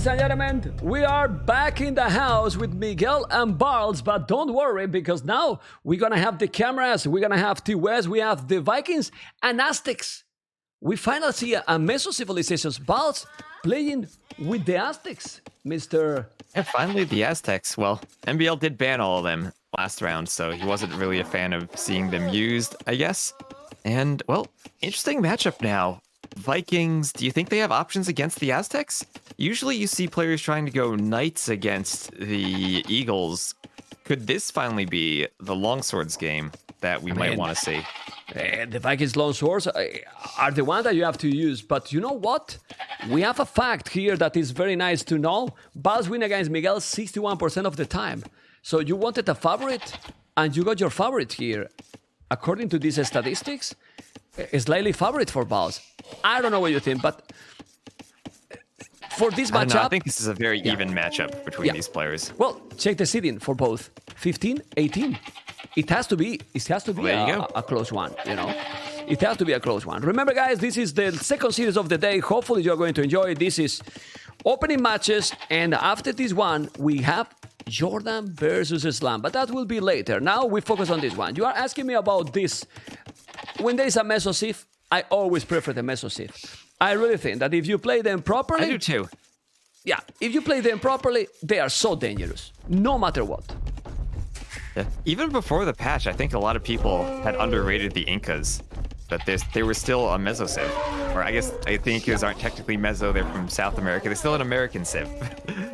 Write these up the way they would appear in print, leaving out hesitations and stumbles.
ladies and gentlemen, we are back in the house with Miguel and Barles, but don't worry because now we're gonna have the cameras, we're gonna have T-West, we have the Vikings and Aztecs. We finally see a Meso-Civilizations Barles playing with the Aztecs, Mr. Yeah, finally the Aztecs. Well, MBL did ban all of them last round, so he wasn't really a fan of seeing them used, I guess. And, well, interesting matchup now. Vikings, do you think they have options against the Aztecs? Usually you see players trying to go Knights against the Eagles. Could this finally be the Longswords game that we might want to see? The Vikings longswords are the one that you have to use, but you know what? We have a fact here that is very nice to know. Barles win against Miguel 61% of the time. So you wanted a favorite, and you got your favorite here. According to these statistics, a slightly favorite for Barles. I don't know what you think, but for this matchup... I think this is a very even matchup between these players. Well, check the seeding for both. 15, 18. It has to be a close one, you know. It has to be a close one. Remember, guys, this is the second series of the day. Hopefully, you're going to enjoy it. This is opening matches, and after this one, we have Jordan versus Islam, but that will be later. Now, we focus on this one. You are asking me about this. When there is a Meso-Civ, I always prefer the Meso-Civ. I really think that if you play them properly... I do too. Yeah, if you play them properly, they are so dangerous, no matter what. Yeah. Even before the patch, I think a lot of people had underrated the Incas. But they were still a Meso-Civ. Or I think the Incas aren't technically Meso, they're from South America. They're still an American Civ.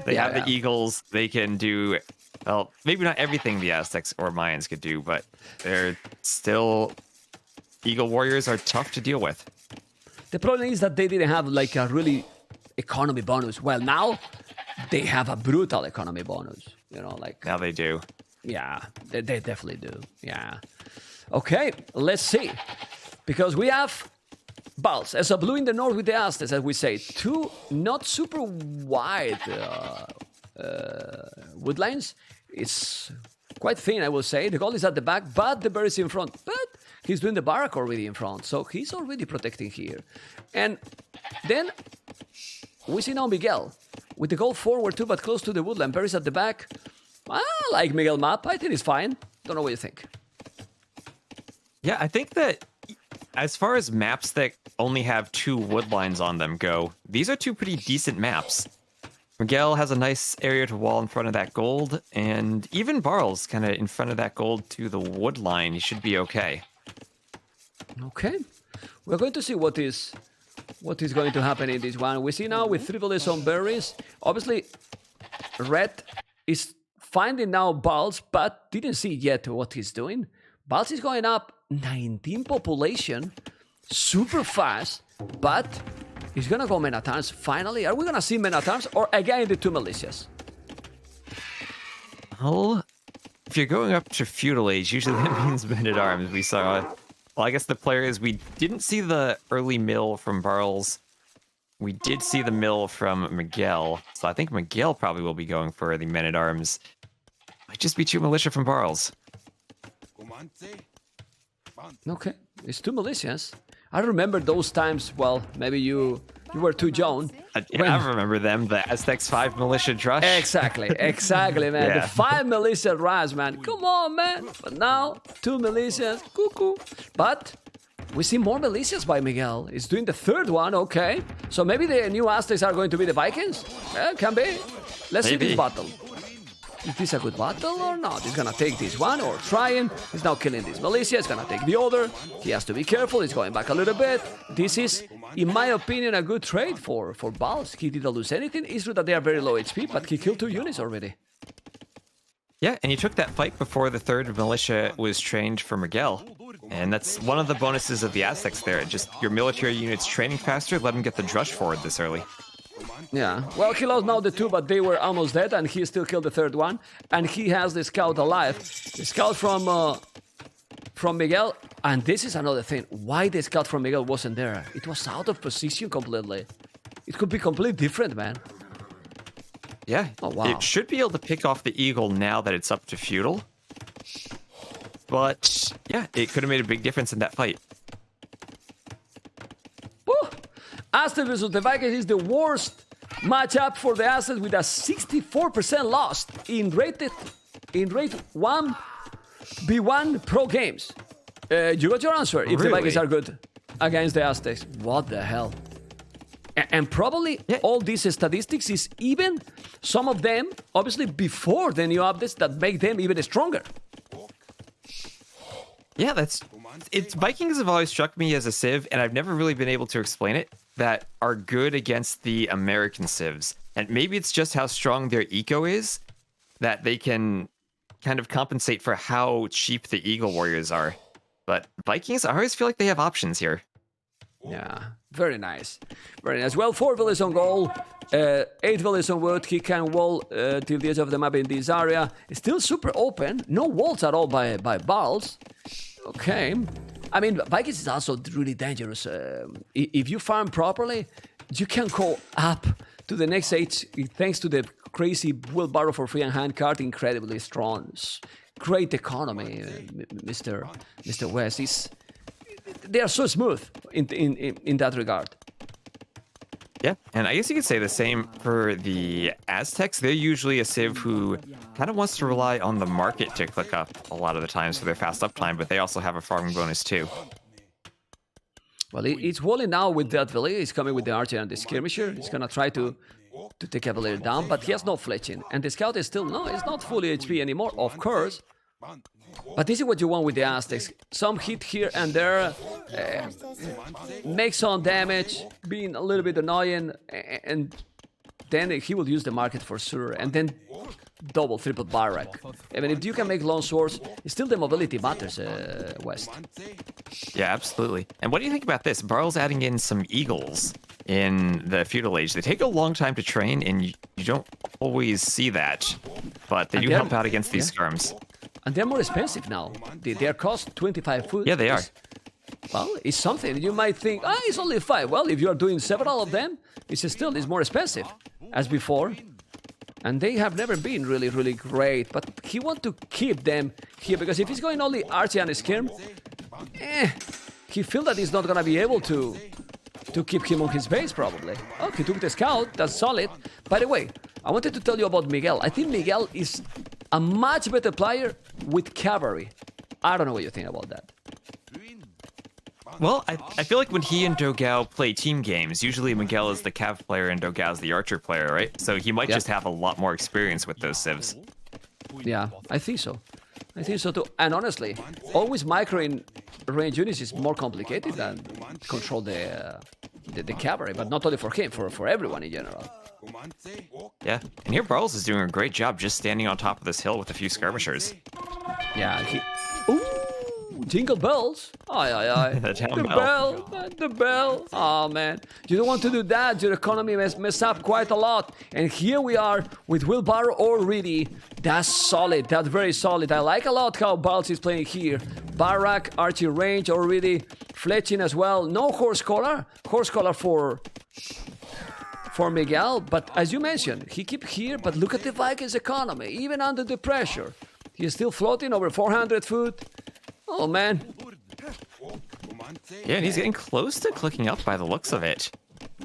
They have the Eagles, they can do... Well, maybe not everything the Aztecs or Mayans could do, but they're still... Eagle Warriors are tough to deal with. The problem is that they didn't have like a really economy bonus. Well, now they have a brutal economy bonus. You know, like... Now they do. Yeah, they definitely do. Yeah. Okay, let's see. Because we have Barles as a blue in the north with the Aztecs, as we say. Two not super wide wood lines. It's quite thin, I will say. The goal is at the back, but the bear is in front. But he's doing the barrack already in front, so he's already protecting here. And then we see now Miguel with the goal forward too, but close to the woodland. Bear is at the back. I like Miguel map. I think it's fine. Don't know what you think. Yeah, I think that as far as maps that only have two wood lines on them go, these are two pretty decent maps. Miguel has a nice area to wall in front of that gold, and even Barles kind of in front of that gold to the wood line. He should be okay. Okay. We're going to see what is going to happen in this one. We see now with 3 bullets on berries. Obviously, red is finding now Barles, but didn't see yet what he's doing. Barles is going up 19 population, super fast, but he's gonna go men at arms. Finally, are we gonna see men at arms or again the 2 militias? Well, if you're going up to feudal age, usually that means men at arms. We saw, well, I guess the player is we didn't see the early mill from Barles. We did see the mill from Miguel, so I think Miguel probably will be going for the men at arms. Might just be 2 militia from Barles. Okay, it's 2 militias. I remember those times. Well, maybe you were too young. I remember them. The Aztecs 5 militia rush. Exactly, man. Yeah. The 5 militia rush, man. Come on, man. But now 2 militias, cuckoo. But we see more militias by Miguel. He's doing the 3rd one. Okay, so maybe the new Aztecs are going to be the Vikings. Yeah, can be. Let's see this battle. Is this a good battle or not? He's gonna take this one or trying. He's now killing this militia. He's gonna take the other. He has to be careful. He's going back a little bit. This is, in my opinion, a good trade for Barles. He didn't lose anything. It's true that they are very low HP, but he killed 2 units already. Yeah, and he took that fight before the 3rd militia was trained for Miguel. And that's one of the bonuses of the Aztecs there. Just your military units training faster, let him get the drush forward this early. Yeah, well, he lost now the 2, but they were almost dead, and he still killed the 3rd one. And he has the scout alive. The scout from Miguel, and this is another thing. Why the scout from Miguel wasn't there? It was out of position completely. It could be completely different, man. Yeah, oh, wow. It should be able to pick off the eagle now that it's up to feudal. But, yeah, it could have made a big difference in that fight. Woo! Aztec versus the Vikings is the worst matchup for the Aztecs with a 64% loss in rate 1v1 pro games. You got your answer. If the Vikings are good against the Aztecs, what the hell? And probably all these statistics is even some of them, obviously before the new updates that make them even stronger. Yeah, it's Vikings have always struck me as a civ, and I've never really been able to explain it, that are good against the American civs. And maybe it's just how strong their eco is that they can kind of compensate for how cheap the Eagle Warriors are. But Vikings, I always feel like they have options here. Yeah, very nice. Very nice. Well, 4 villas on goal, 8 villas on wood. He can wall till the edge of the map in this area. It's still super open. No walls at all by Barles. Okay. I mean, Vikings is also really dangerous. If you farm properly, you can go up to the next stage thanks to the crazy wheelbarrow for free and hand card. Incredibly strong. Great economy, Mr. West. They are so smooth in that regard. Yeah, and I guess you could say the same for the Aztecs. They're usually a civ who kind of wants to rely on the market to click up a lot of the times for their fast uptime, but they also have a farming bonus too. Well, it's walling now with that village. He's coming with the archer and the skirmisher. He's gonna try to take Cavalier down, but he has no fletching. And the scout is still, no, it's not fully HP anymore, of course. But this is what you want with the Aztecs. Some hit here and there, make some damage, being a little bit annoying, and then he will use the market for sure. And then double, triple barrack. I mean, if you can make long swords, still the mobility matters, West. Yeah, absolutely. And what do you think about this? Barles adding in some eagles in the feudal age. They take a long time to train, and you don't always see that, but they do help out against these skirms. And they're more expensive now. They cost 25 food. Yeah, they are. Well, it's something. You might think, it's only 5. Well, if you're doing several of them, it's more expensive as before. And they have never been really, really great. But he wants to keep them here, because if he's going only Archie and Skirm, he feels that he's not going to be able to keep him on his base, probably. Oh, he took the scout. That's solid. By the way, I wanted to tell you about Miguel. I think Miguel is a much better player with cavalry. I don't know what you think about that. Well, I feel like when he and Dogao play team games, usually Miguel is the cav player and Dogao's the archer player, right? So he might just have a lot more experience with those civs. Yeah, I think so. I think so too. And honestly, always microing range units is more complicated than control the cavalry, but not only for him, for everyone in general. Yeah, and here Barles is doing a great job just standing on top of this hill with a few skirmishers. Yeah, jingle bells. Aye. The bell. Oh, man. You don't want to do that. Your economy mess up quite a lot. And here we are with wheelbarrow already. That's solid. That's very solid. I like a lot how Barles is playing here. Barrack, archery range already. Fletching as well. No horse collar. Horse collar for Miguel. But as you mentioned, he keep here. But look at the Vikings economy. Even under the pressure. He's still floating over 400 foot. Oh, man. Yeah, and he's getting close to clicking up by the looks of it.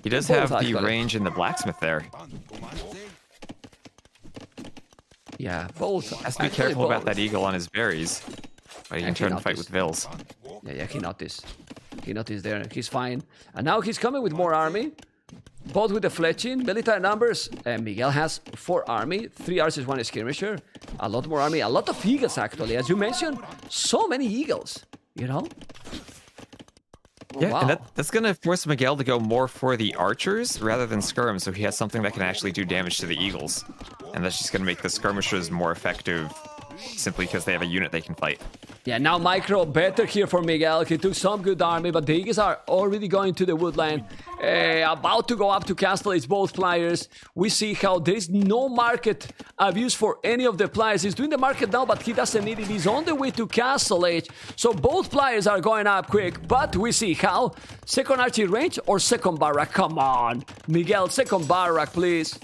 He does have the range in the blacksmith there. Yeah, both. Has to be careful about that eagle on his berries. But he can turn and fight with Vils. Yeah, he noticed. He noticed there. He's fine. And now he's coming with more army. Both with the fletching. Military numbers. Miguel has 4 army. 3 archers, 1 skirmisher. A lot more army. A lot of eagles, actually. As you mentioned, so many eagles. You know? Yeah, wow. And that's going to force Miguel to go more for the archers rather than skirms, so he has something that can actually do damage to the eagles. And that's just going to make the skirmishers more effective simply because they have a unit they can fight. Yeah, now micro better here for Miguel. He took some good army, but the eagles are already going to the woodland. About to go up to Castle Age, both players. We see how there is no market abuse for any of the players. He's doing the market now, but he doesn't need it. He's on the way to Castle Age. So both players are going up quick, but we see how. Second archery range or second barrack? Come on. Miguel, second barrack, please.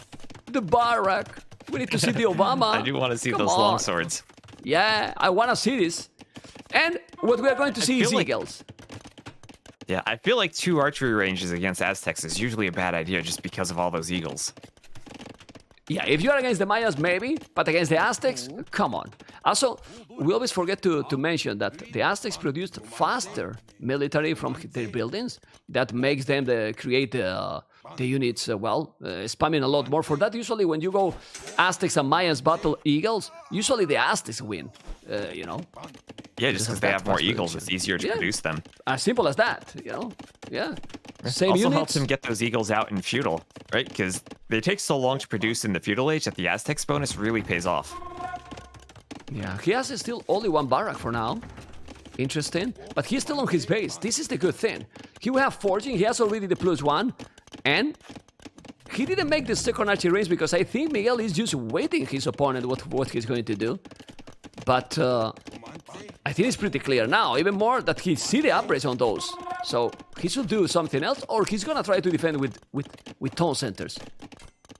The barrack. We need to see the Obama. I do want to see those long swords. Yeah, I want to see this. And what we are going to see is eagles. Yeah, I feel like 2 archery ranges against Aztecs is usually a bad idea just because of all those eagles. Yeah, if you're against the Mayas, maybe, but against the Aztecs, come on. Also, we always forget to mention that the Aztecs produced faster military from their buildings. That makes them create the units, spamming a lot more. For that, usually when you go Aztecs and Mayas battle eagles, usually the Aztecs win, you know. Yeah, just because they have more eagles, it's easier to produce them. As simple as that, you know. Yeah. Same also units. helps him get those eagles out in feudal, right? Because they take so long to produce in the feudal age that the Aztecs bonus really pays off. Yeah, he has still only 1 barrack for now. Interesting. But he's still on his base. This is the good thing. He will have forging. He has already the +1. And he didn't make the second archery range because I think Miguel is just waiting his opponent what he's going to do. But I think it's pretty clear now, even more that he see the upgrades on those. So he should do something else, or he's gonna try to defend with town centers.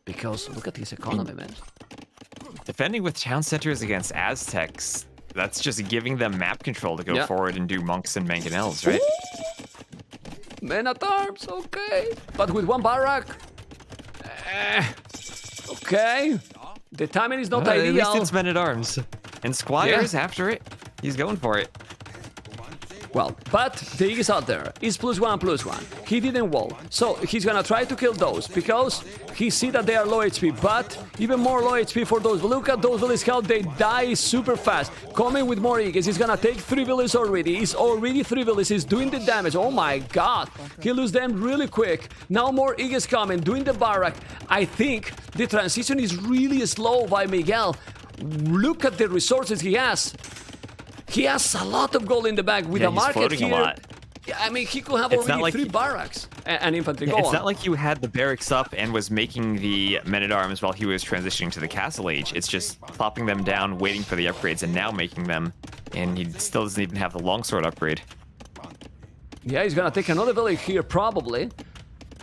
Because look at his economy, man. Defending with town centers against Aztecs, that's just giving them map control to go forward and do monks and mangonels, right? Men at arms, okay. But with 1 barrack, okay. The timing is not ideal. At least it's men at arms. And squires after it. He's going for it. Well, but the Eagles out there is +1/+1. He didn't wall, so he's gonna try to kill those because he see that they are low HP, but even more low HP for those. Look at those villages, how they die super fast. Coming with more Eagles, he's gonna take 3 villages already. He's already 3 villages, he's doing the damage. Oh my god, he lose them really quick. Now more Eagles coming, doing the barrack. I think the transition is really slow by Miguel. Look at the resources he has. He has a lot of gold in the bag with a market here. A lot. Yeah, I mean, he could have already 3 barracks and infantry. It's not like you had the barracks up and was making the men-at-arms while he was transitioning to the Castle Age. It's just plopping them down, waiting for the upgrades, and now making them. And he still doesn't even have the longsword upgrade. Yeah, he's gonna take another village here, probably.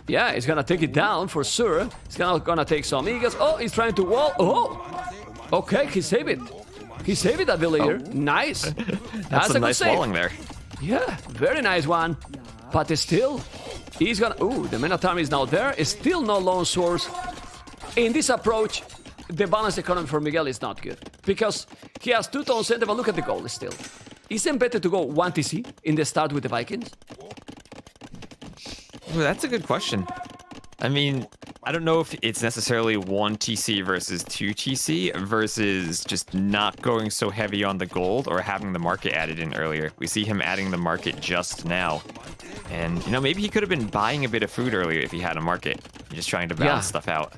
Yeah, he's gonna take it down for sure. He's gonna take some eagles. Oh, he's trying to wall. Oh, okay, he saved it. He saved that villager. Nice. That's a nice walling there. Yeah, very nice one. But still, he's gonna... Ooh, the men-at-arms is now there. Still no lone swords. In this approach, the balanced economy for Miguel is not good. Because he has 2 town center, but look at the goal still. Isn't better to go 1 TC in the start with the Vikings? Ooh, that's a good question. I mean, I don't know if it's necessarily 1 TC versus 2 TC versus just not going so heavy on the gold or having the market added in earlier. We see him adding the market just now. And, you know, maybe he could have been buying a bit of food earlier if he had a market. Just trying to balance stuff out.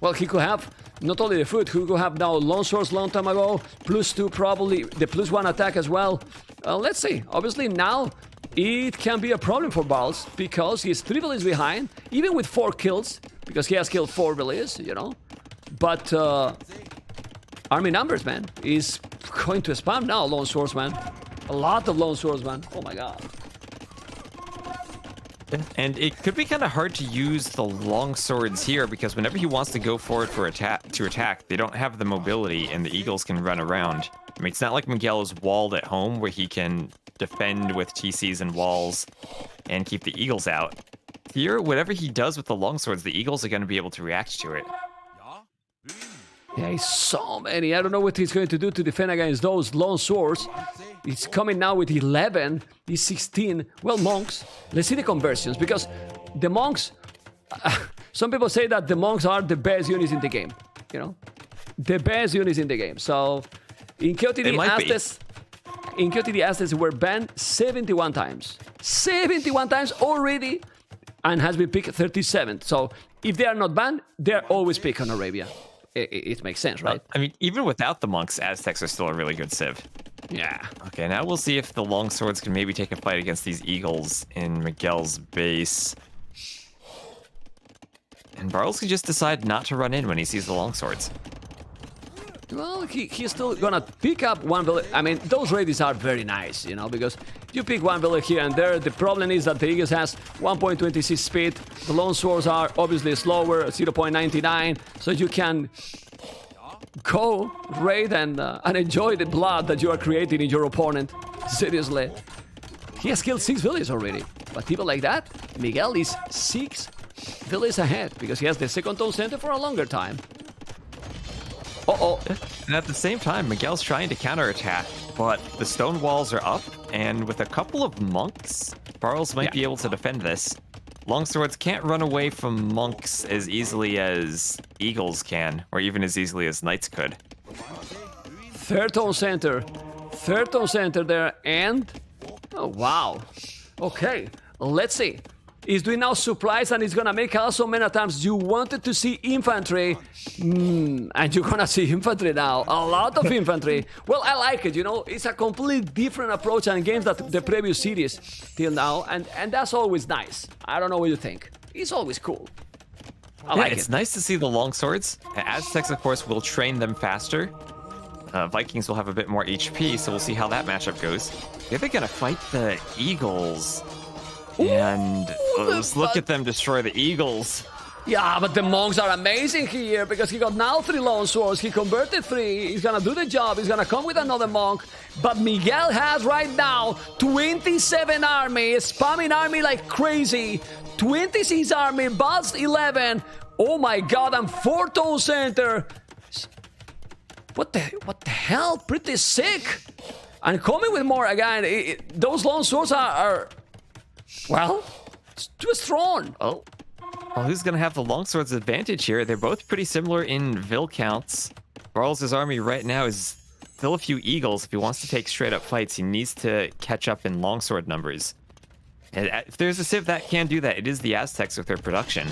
Well, he could have not only the food, he could have now long swords long time ago, +2 probably, the +1 attack as well. Let's see. Obviously now it can be a problem for Barles because he's 3 villages behind, even with 4 kills, because he has killed 4 villages, you know. But army numbers, man, is going to spam now, lone swords, man. A lot of lone swords, man. Oh my god. And it could be kind of hard to use the long swords here because whenever he wants to go forward for attack, they don't have the mobility and the eagles can run around. I mean, it's not like Miguel is walled at home where he can defend with TCs and walls and keep the eagles out. Here, whatever he does with the longswords, the eagles are going to be able to react to it. Yeah, he's so many. I don't know what he's going to do to defend against those long swords. He's coming now with 11. He's 16. Well, monks. Let's see the conversions because the monks... some people say that the monks are the best units in the game. You know? The best units in the game. So, in KOTD, Aztecs were banned 71 times. 71 times already! And has been picked 37. So, if they are not banned, they're always picked on Arabia. It makes sense, right? I mean, even without the monks, Aztecs are still a really good civ. Yeah. Okay, now we'll see if the longswords can maybe take a fight against these eagles in Miguel's base. And Barles can just decide not to run in when he sees the longswords. Well, he's still gonna pick up 1 village. I mean, those raids are very nice, you know, because you pick 1 village here and there. The problem is that the Eagles has 1.26 speed. The lone swords are obviously slower, 0.99, so you can go raid and enjoy the blood that you are creating in your opponent. Seriously. He has killed 6 villages already. But even like that, Miguel is 6 villages ahead because he has the second town center for a longer time. Uh-oh. And at the same time, Miguel's trying to counterattack, but the stone walls are up, and with a couple of monks, Barles might be able to defend this. Longswords can't run away from monks as easily as eagles can, or even as easily as knights could. Third town center there, and oh wow. Okay, let's see. He's doing now supplies, and he's gonna make also many times you wanted to see infantry, and you're gonna see infantry now. A lot of infantry. Well, I like it. You know, it's a completely different approach than games that the previous series till now, and that's always nice. I don't know what you think. It's always cool. I like it's it. nice to see the longswords. Aztecs, of course, will train them faster. Vikings will have a bit more HP, so we'll see how that matchup goes. They're gonna fight the eagles. And let's look at them destroy the eagles. Yeah, but the monks are amazing here because he got now 3 long swords. He converted 3. He's gonna do the job. He's gonna come with another monk. But Miguel has right now 27 army, spamming army like crazy. 26 army, Barles 11. Oh my god, and 4 town center. What the hell? Pretty sick. And coming with more again. Those long swords are well, it's too strong. Oh, well, who's going to have the longsword's advantage here? They're both pretty similar in vill counts. Barles' army right now is still a few eagles. If he wants to take straight up fights, he needs to catch up in longsword numbers. And if there's a civ that can do that, it is the Aztecs with their production.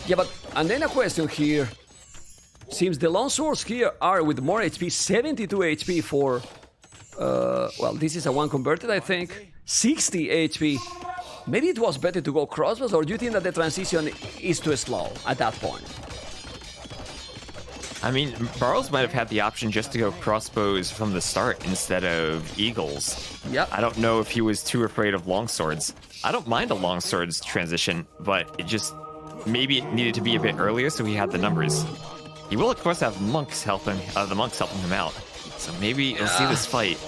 Yeah, but and then a question here. Seems the long swords here are with more HP, 72 HP for well, this is a 1 converted, I think. 60 HP. Maybe it was better to go crossbows, or do you think that the transition is too slow at that point? I mean, Barles might have had the option just to go crossbows from the start instead of eagles. Yep. I don't know if he was too afraid of longswords. I don't mind a longswords transition, but it just maybe it needed to be a bit earlier so he had the numbers. He will, of course, have monks helping the monks helping him out. So maybe we'll see this fight.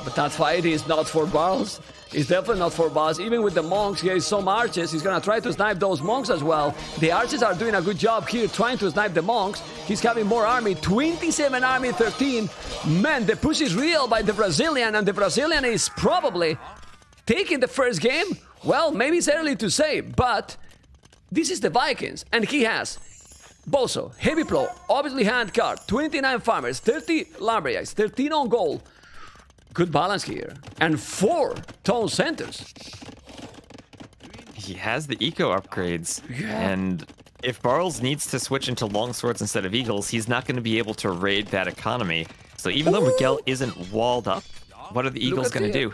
But that fight is not for Barles. It's definitely not for Barles. Even with the monks, he has some archers. He's gonna try to snipe those monks as well. The archers are doing a good job here trying to snipe the monks. He's having more army, 27 army, 13. Man, the push is real by the Brazilian, and the Brazilian is probably taking the first game. Well, maybe it's early to say, but this is the Vikings, and he has Boso, Heavy Plow, obviously Handcart, 29 farmers, 30 lumberjacks, 13 on goal. Good balance here. And 4 town centers. He has the eco upgrades. Yeah. And if Barles needs to switch into longswords instead of eagles, he's not going to be able to raid that economy. So even though Miguel isn't walled up, what are the eagles going to do?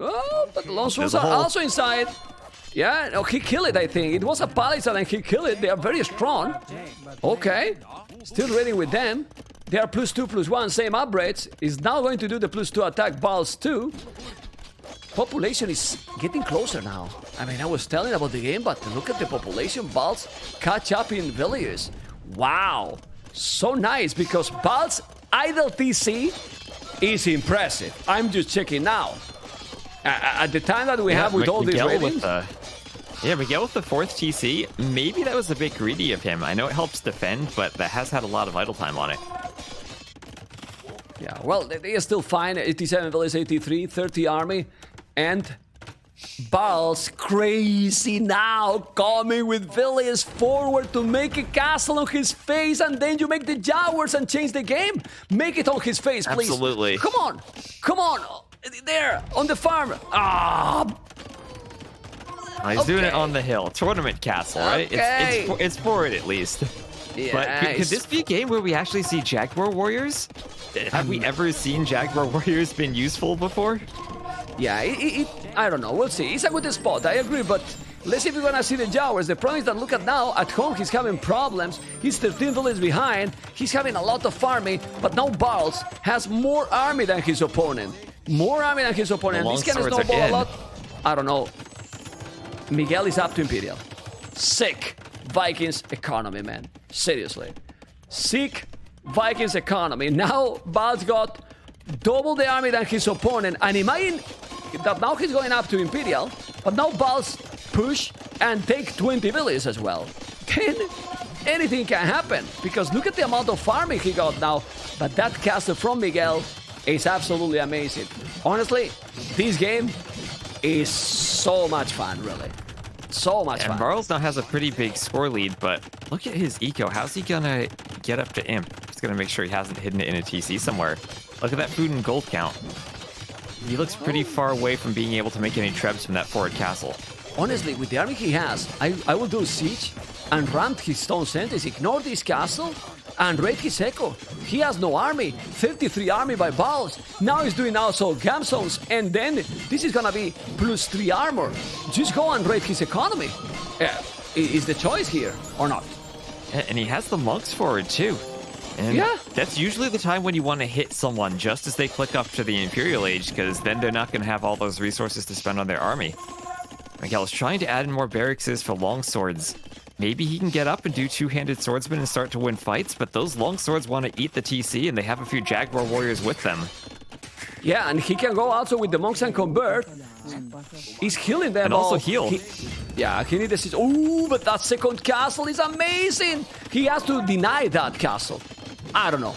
Oh, but the longswords are also inside. Yeah, no, he killed it, I think. It was a palisade and he killed it. They are very strong. Okay. Still raiding with them. They are +2, +1, same upgrades. Is now going to do the +2 attack Barles too. Population is getting closer now. I mean, I was telling about the game, but look at the population. Barles catch up in villages. Wow. So nice, because Barles' idle TC is impressive. I'm just checking now. At the time that we have with all these ratings. Miguel with the 4th TC, maybe that was a bit greedy of him. I know it helps defend, but that has had a lot of idle time on it. Yeah, well, they are still fine. 87 villages, 83, 30 army. And Barles crazy now, coming with villages forward to make a castle on his face, and then you make the Jaguars and change the game. Make it on his face, please. Absolutely. Come on. Come on. There, on the farm. He's doing it on the hill. Tournament castle, right? Okay. It's for it at least. Yeah, but could this be a game where we actually see Jaguar Warriors? Have we ever seen Jaguar Warriors been useful before? Yeah, I don't know. We'll see. It's a good spot. I agree, but let's see if we're gonna see the Jaguars. The problem is that look at now, at home he's having problems. He's 13 villages behind. He's having a lot of farming, but now Barles has more army than his opponent. More army than his opponent. This can snowball a lot. I don't know. Miguel is up to Imperial. Sick Vikings economy, man. Seriously. Sick Vikings economy. Now Barles got double the army than his opponent. And imagine that now he's going up to Imperial, but now Barles push and take 20 villages as well. Then anything can happen, because look at the amount of farming he got now. But that castle from Miguel is absolutely amazing. Honestly, this game is so much fun, really. So much fun. And Barles now has a pretty big score lead, but look at his eco. How's he gonna get up to Imp? He's gonna make sure he hasn't hidden it in a TC somewhere. Look at that food and gold count. He looks pretty far away from being able to make any trebs from that forward castle. Honestly, with the army he has, I will do siege and ramp his stone centers, ignore this castle, and raid his echo. He has no army. 33 army by Barles. Now he's doing also gamstones, and then this is gonna be +3 armor. Just go and raid his economy. Is the choice here or not? And he has the monks forward too. And yeah, that's usually the time when you want to hit someone just as they click up to the Imperial Age, because then they're not going to have all those resources to spend on their army. Miguel's trying to add in more barracks for longswords. Maybe he can get up and do two-handed swordsmen and start to win fights, but those longswords want to eat the TC, and they have a few Jaguar warriors with them. Yeah, and he can go also with the monks and convert. He's healing them and all. Also heal. He needs assist. Oh, but that second castle is amazing. He has to deny that castle. I don't know.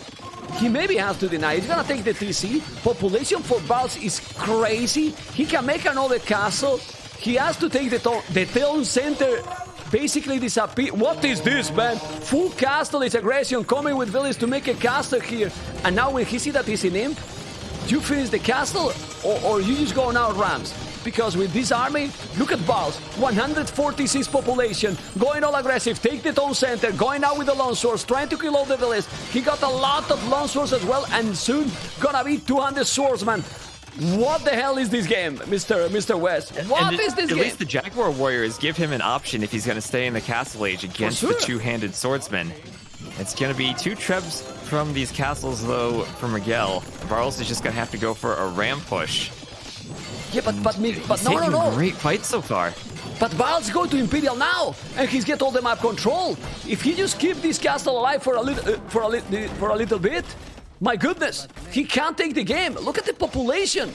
He maybe has to deny. He's gonna take the TC. Population for Barles is crazy. He can make another castle. He has to take the town center. Basically disappear. What is this, man? Full castle is aggression, coming with villages to make a castle here. And now when he see that he's in Imp, you finish the castle or you just go now Rams. Because with this army, look at Barles, 146 population, going all aggressive, take the town center, going out with the longswords, trying to kill all the villages. He got a lot of longswords as well, and soon gonna be 200 swordsmen. What the hell is this game, Mr. West? What is this game? At least the Jaguar Warriors give him an option if he's going to stay in the Castle Age against the two-handed swordsman. It's going to be 2 trebs from these castles, though, for Miguel. Barles is just going to have to go for a ram push. Yeah, but no. Great fight so far. But Barles go to Imperial now, and he's get all the map control. If he just keep this castle alive for a little bit, my goodness, he can't take the game. Look at the population.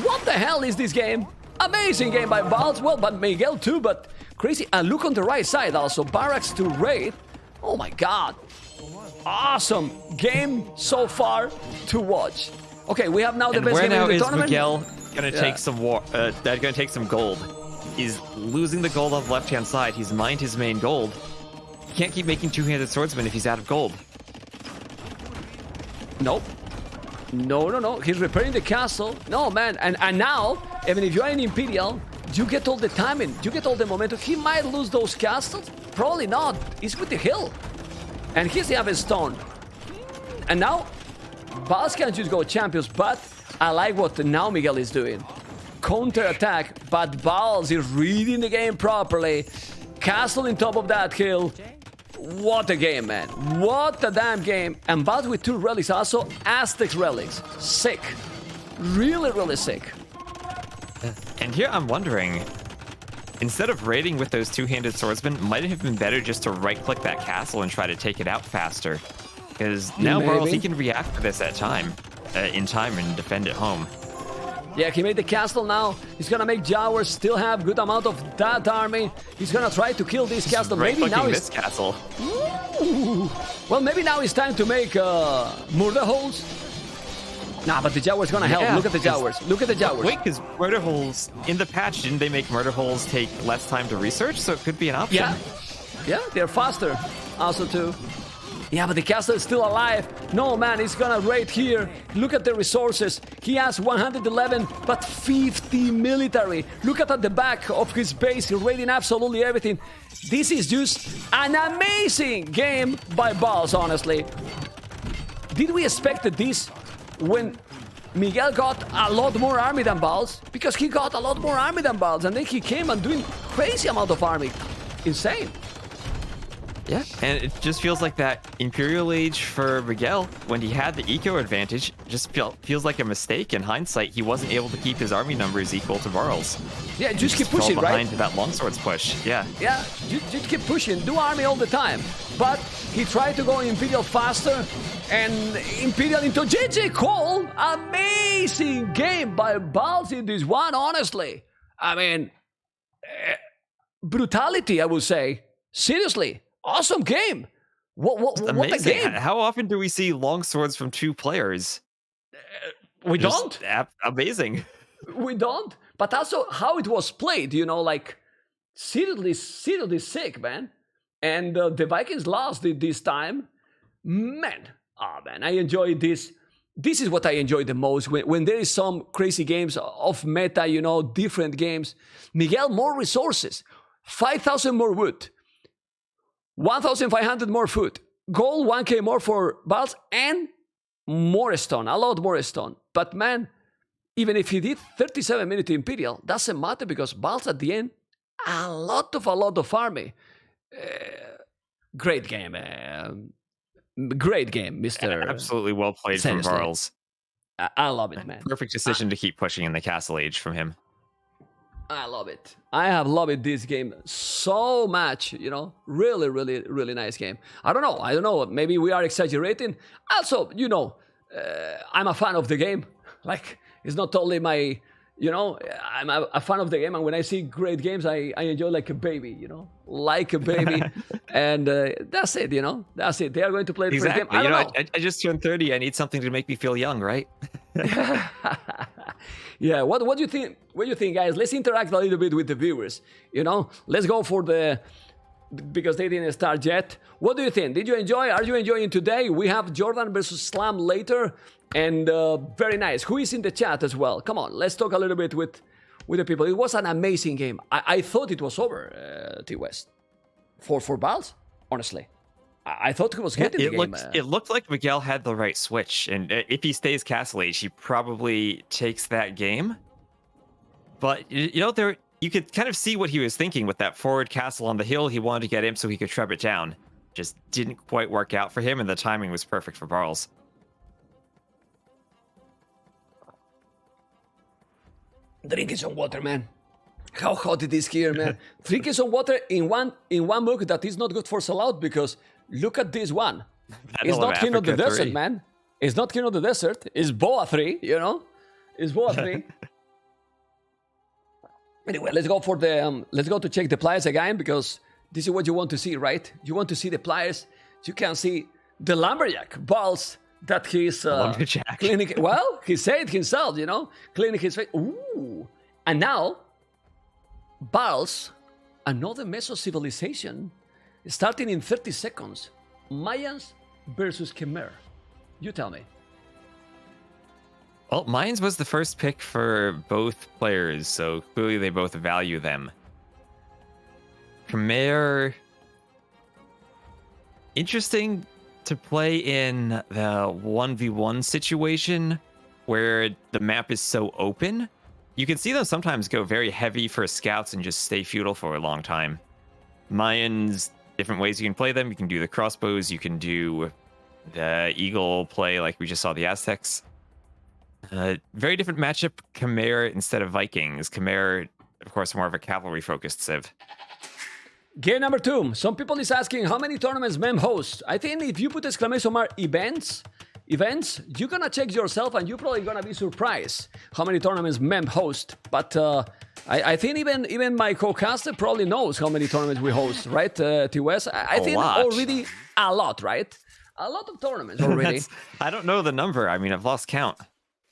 What the hell is this game? Amazing game by Barles. Well, but Miguel too, but crazy. And look on the right side also. Barracks to raid. Oh my god. Awesome game so far to watch. Okay, we have now the best game in the tournament. Miguel gonna take some gonna take some gold. He's losing the gold on the left-hand side. He's mined his main gold. He can't keep making two-handed swordsmen if he's out of gold. Nope. No. He's repairing the castle. No, man. And now, even if you're in Imperial, you get all the timing. You get all the momentum. He might lose those castles. Probably not. He's with the hill. And he's the other stone. And now, Barles can just go champions. But I like what now Miguel is doing. Counter-attack. But Barles is reading the game properly. Castle on top of that hill. What a game, man. What a damn game. And Barles with 2 relics, also Aztec relics. Sick. Really, really sick. And here I'm wondering, instead of raiding with those two-handed swordsmen, might it have been better just to right-click that castle and try to take it out faster? Because now Barles, he can react to this in time and defend it home. Yeah, he made the castle now. He's gonna make Jaguars still have good amount of that army. He's gonna try to kill this castle. Maybe now this castle. Ooh. Well, maybe now it's time to make murder holes. Nah, but the Jaguars gonna help. Look at the Jaguars. Look at the Jaguars. Wait, because murder holes in the patch, didn't they make murder holes take less time to research? So it could be an option. Yeah, they're faster. Also too. Yeah, but the castle is still alive. No, man, he's gonna raid here. Look at the resources. He has 111, but 50 military. Look at the back of his base, raiding absolutely everything. This is just an amazing game by Barles, honestly. Did we expect this when Miguel got a lot more army than Barles? Because he got a lot more army than Barles, and then he came and doing crazy amount of army. Insane. Yeah, and it just feels like that Imperial Age for Miguel, when he had the eco advantage, just feels like a mistake in hindsight. He wasn't able to keep his army numbers equal to Barles. Yeah, just keep fell pushing, right? behind that longsword's push. Yeah. Yeah, just keep pushing. Do army all the time. But he tried to go Imperial faster, and Imperial into GG Cole. Amazing game by Barles in this one, honestly. I mean, brutality, I would say. Seriously. Awesome game. What a game. How often do we see longswords from two players? We don't. Amazing. We don't. But also how it was played, you know, like seriously sick, man. And the Vikings lost it this time. Man, I enjoy this. This is what I enjoy the most. When there is some crazy games of meta, you know, different games. Miguel, more resources. 5,000 more wood. 1,500 more food. Gold, 1K more for Barles, and more stone. A lot more stone. But man, even if he did 37 minutes Imperial, doesn't matter because Barles at the end, a lot of army. Great game. Great game, Mr. Absolutely well played from Barles. I love it, man. Perfect decision to keep pushing in the Castle Age from him. I love it. I have loved this game so much, you know. Really nice game. I don't know. Maybe we are exaggerating. Also, you know, I'm a fan of the game. Like, it's not only my, you know, I'm a fan of the game. And when I see great games, I enjoy like a baby, you know. Like a baby. And that's it, you know. That's it. They are going to play the first game. I don't know. I just turned 30. I need something to make me feel young, right? Yeah, what do you think? What do you think, guys? Let's interact a little bit with the viewers. You know, let's go for because they didn't start yet. What do you think? Did you enjoy? Are you enjoying today? We have Jordan versus Slam later, and very nice. Who is in the chat as well? Come on, let's talk a little bit with the people. It was an amazing game. I thought it was over, T West, for Barles, honestly. I thought he was getting the game. It looked like Miguel had the right switch, and if he stays Castle Age, he probably takes that game. But you know, you could kind of see what he was thinking with that forward castle on the hill. He wanted to get him so he could treb it down. Just didn't quite work out for him, and the timing was perfect for Barles. Drinking some water, man. How hot it is here, man. Drinking some water in one mug that is not good for sellout because look at this one. It's not King of the Desert, man. It's not King of the Desert. It's Boa 3, you know? It's Boa 3. Anyway, let's go to check the players again because this is what you want to see, right? You want to see the players. You can see the Lumberjack Barles that he's cleaning. Well, he said it himself, you know, cleaning his face. Ooh. And now, Barles, another Meso civilization, starting in 30 seconds. Mayans versus Khmer. You tell me. Well, Mayans was the first pick for both players, so clearly they both value them. Khmer, interesting to play in the 1v1 situation where the map is so open. You can see them sometimes go very heavy for scouts and just stay feudal for a long time. Mayans, different ways you can play them. You can do the crossbows, you can do the eagle play like we just saw the Aztecs. Very different matchup, Khmer instead of Vikings. Khmer, of course, more of a cavalry-focused civ. Game number 2. Some people is asking how many tournaments Mem hosts. I think if you put exclamation mark events, you're gonna check yourself and you're probably gonna be surprised how many tournaments Mem host. But I think even my co-caster probably knows how many tournaments we host, right, TWS? I think already a lot, right? A lot of tournaments already. I don't know the number. I mean, I've lost count.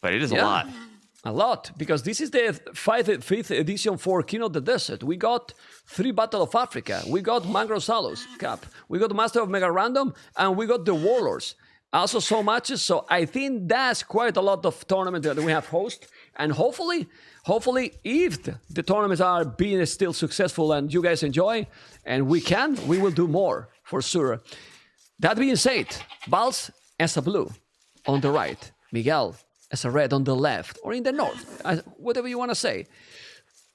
But it is a lot. A lot, because this is the 5th edition for King of the Desert. We got 3 Battle of Africa. We got Mangrove Salos Cup. We got Master of Mega Random. And we got the Warlords. Also so much. So I think that's quite a lot of tournaments that we have host. And hopefully, if the tournaments are being still successful and you guys enjoy, and we will do more, for sure. That being said, Barles as a blue on the right. Miguel as a red on the left, or in the north, whatever you want to say.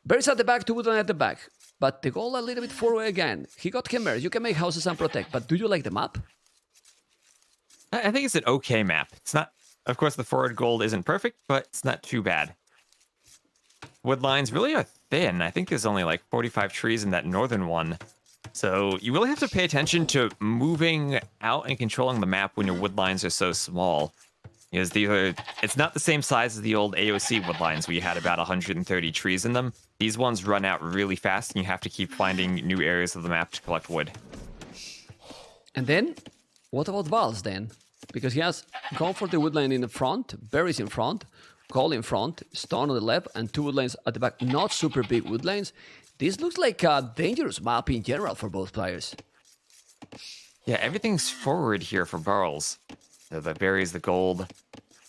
Berries at the back, Tubuton at the back. but the goal a little bit forward again. He got Khmer. You can make houses and protect, but do you like the map? I think it's an okay map. It's not, of course, the forward gold isn't perfect, but it's not too bad. Wood lines really are thin. I think there's only like 45 trees in that northern one. So you really have to pay attention to moving out and controlling the map when your wood lines are so small. Because it's not the same size as the old AOC wood lines where you had about 130 trees in them. These ones run out really fast and you have to keep finding new areas of the map to collect wood. And then, what about Barles then? Because he has gone for the woodline in the front, berries in front, coal in front, stone on the left, and 2 woodlines at the back. Not super big woodlines. This looks like a dangerous map in general for both players. Yeah, everything's forward here for Barles. The berries, the gold.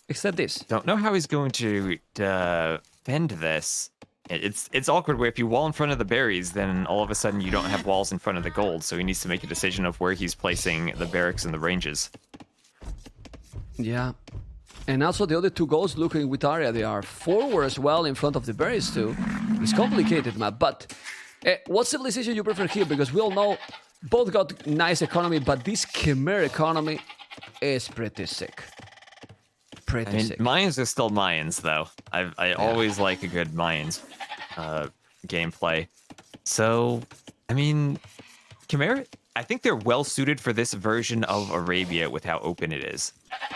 Except this. Don't know how he's going to defend this. It's awkward where if you wall in front of the berries, then all of a sudden you don't have walls in front of the gold, so he needs to make a decision of where he's placing the barracks and the ranges. Yeah. And also the other 2 goals looking with area, they are forward as well in front of the berries too. It's complicated map, but what civilization you prefer here? Because we all know both got nice economy, but this Khmer economy is pretty sick. Pretty sick. Mayans are still Mayans, though. I always like a good Mayans gameplay. So, I mean, Khmer, I think they're well suited for this version of Arabia with how open it is.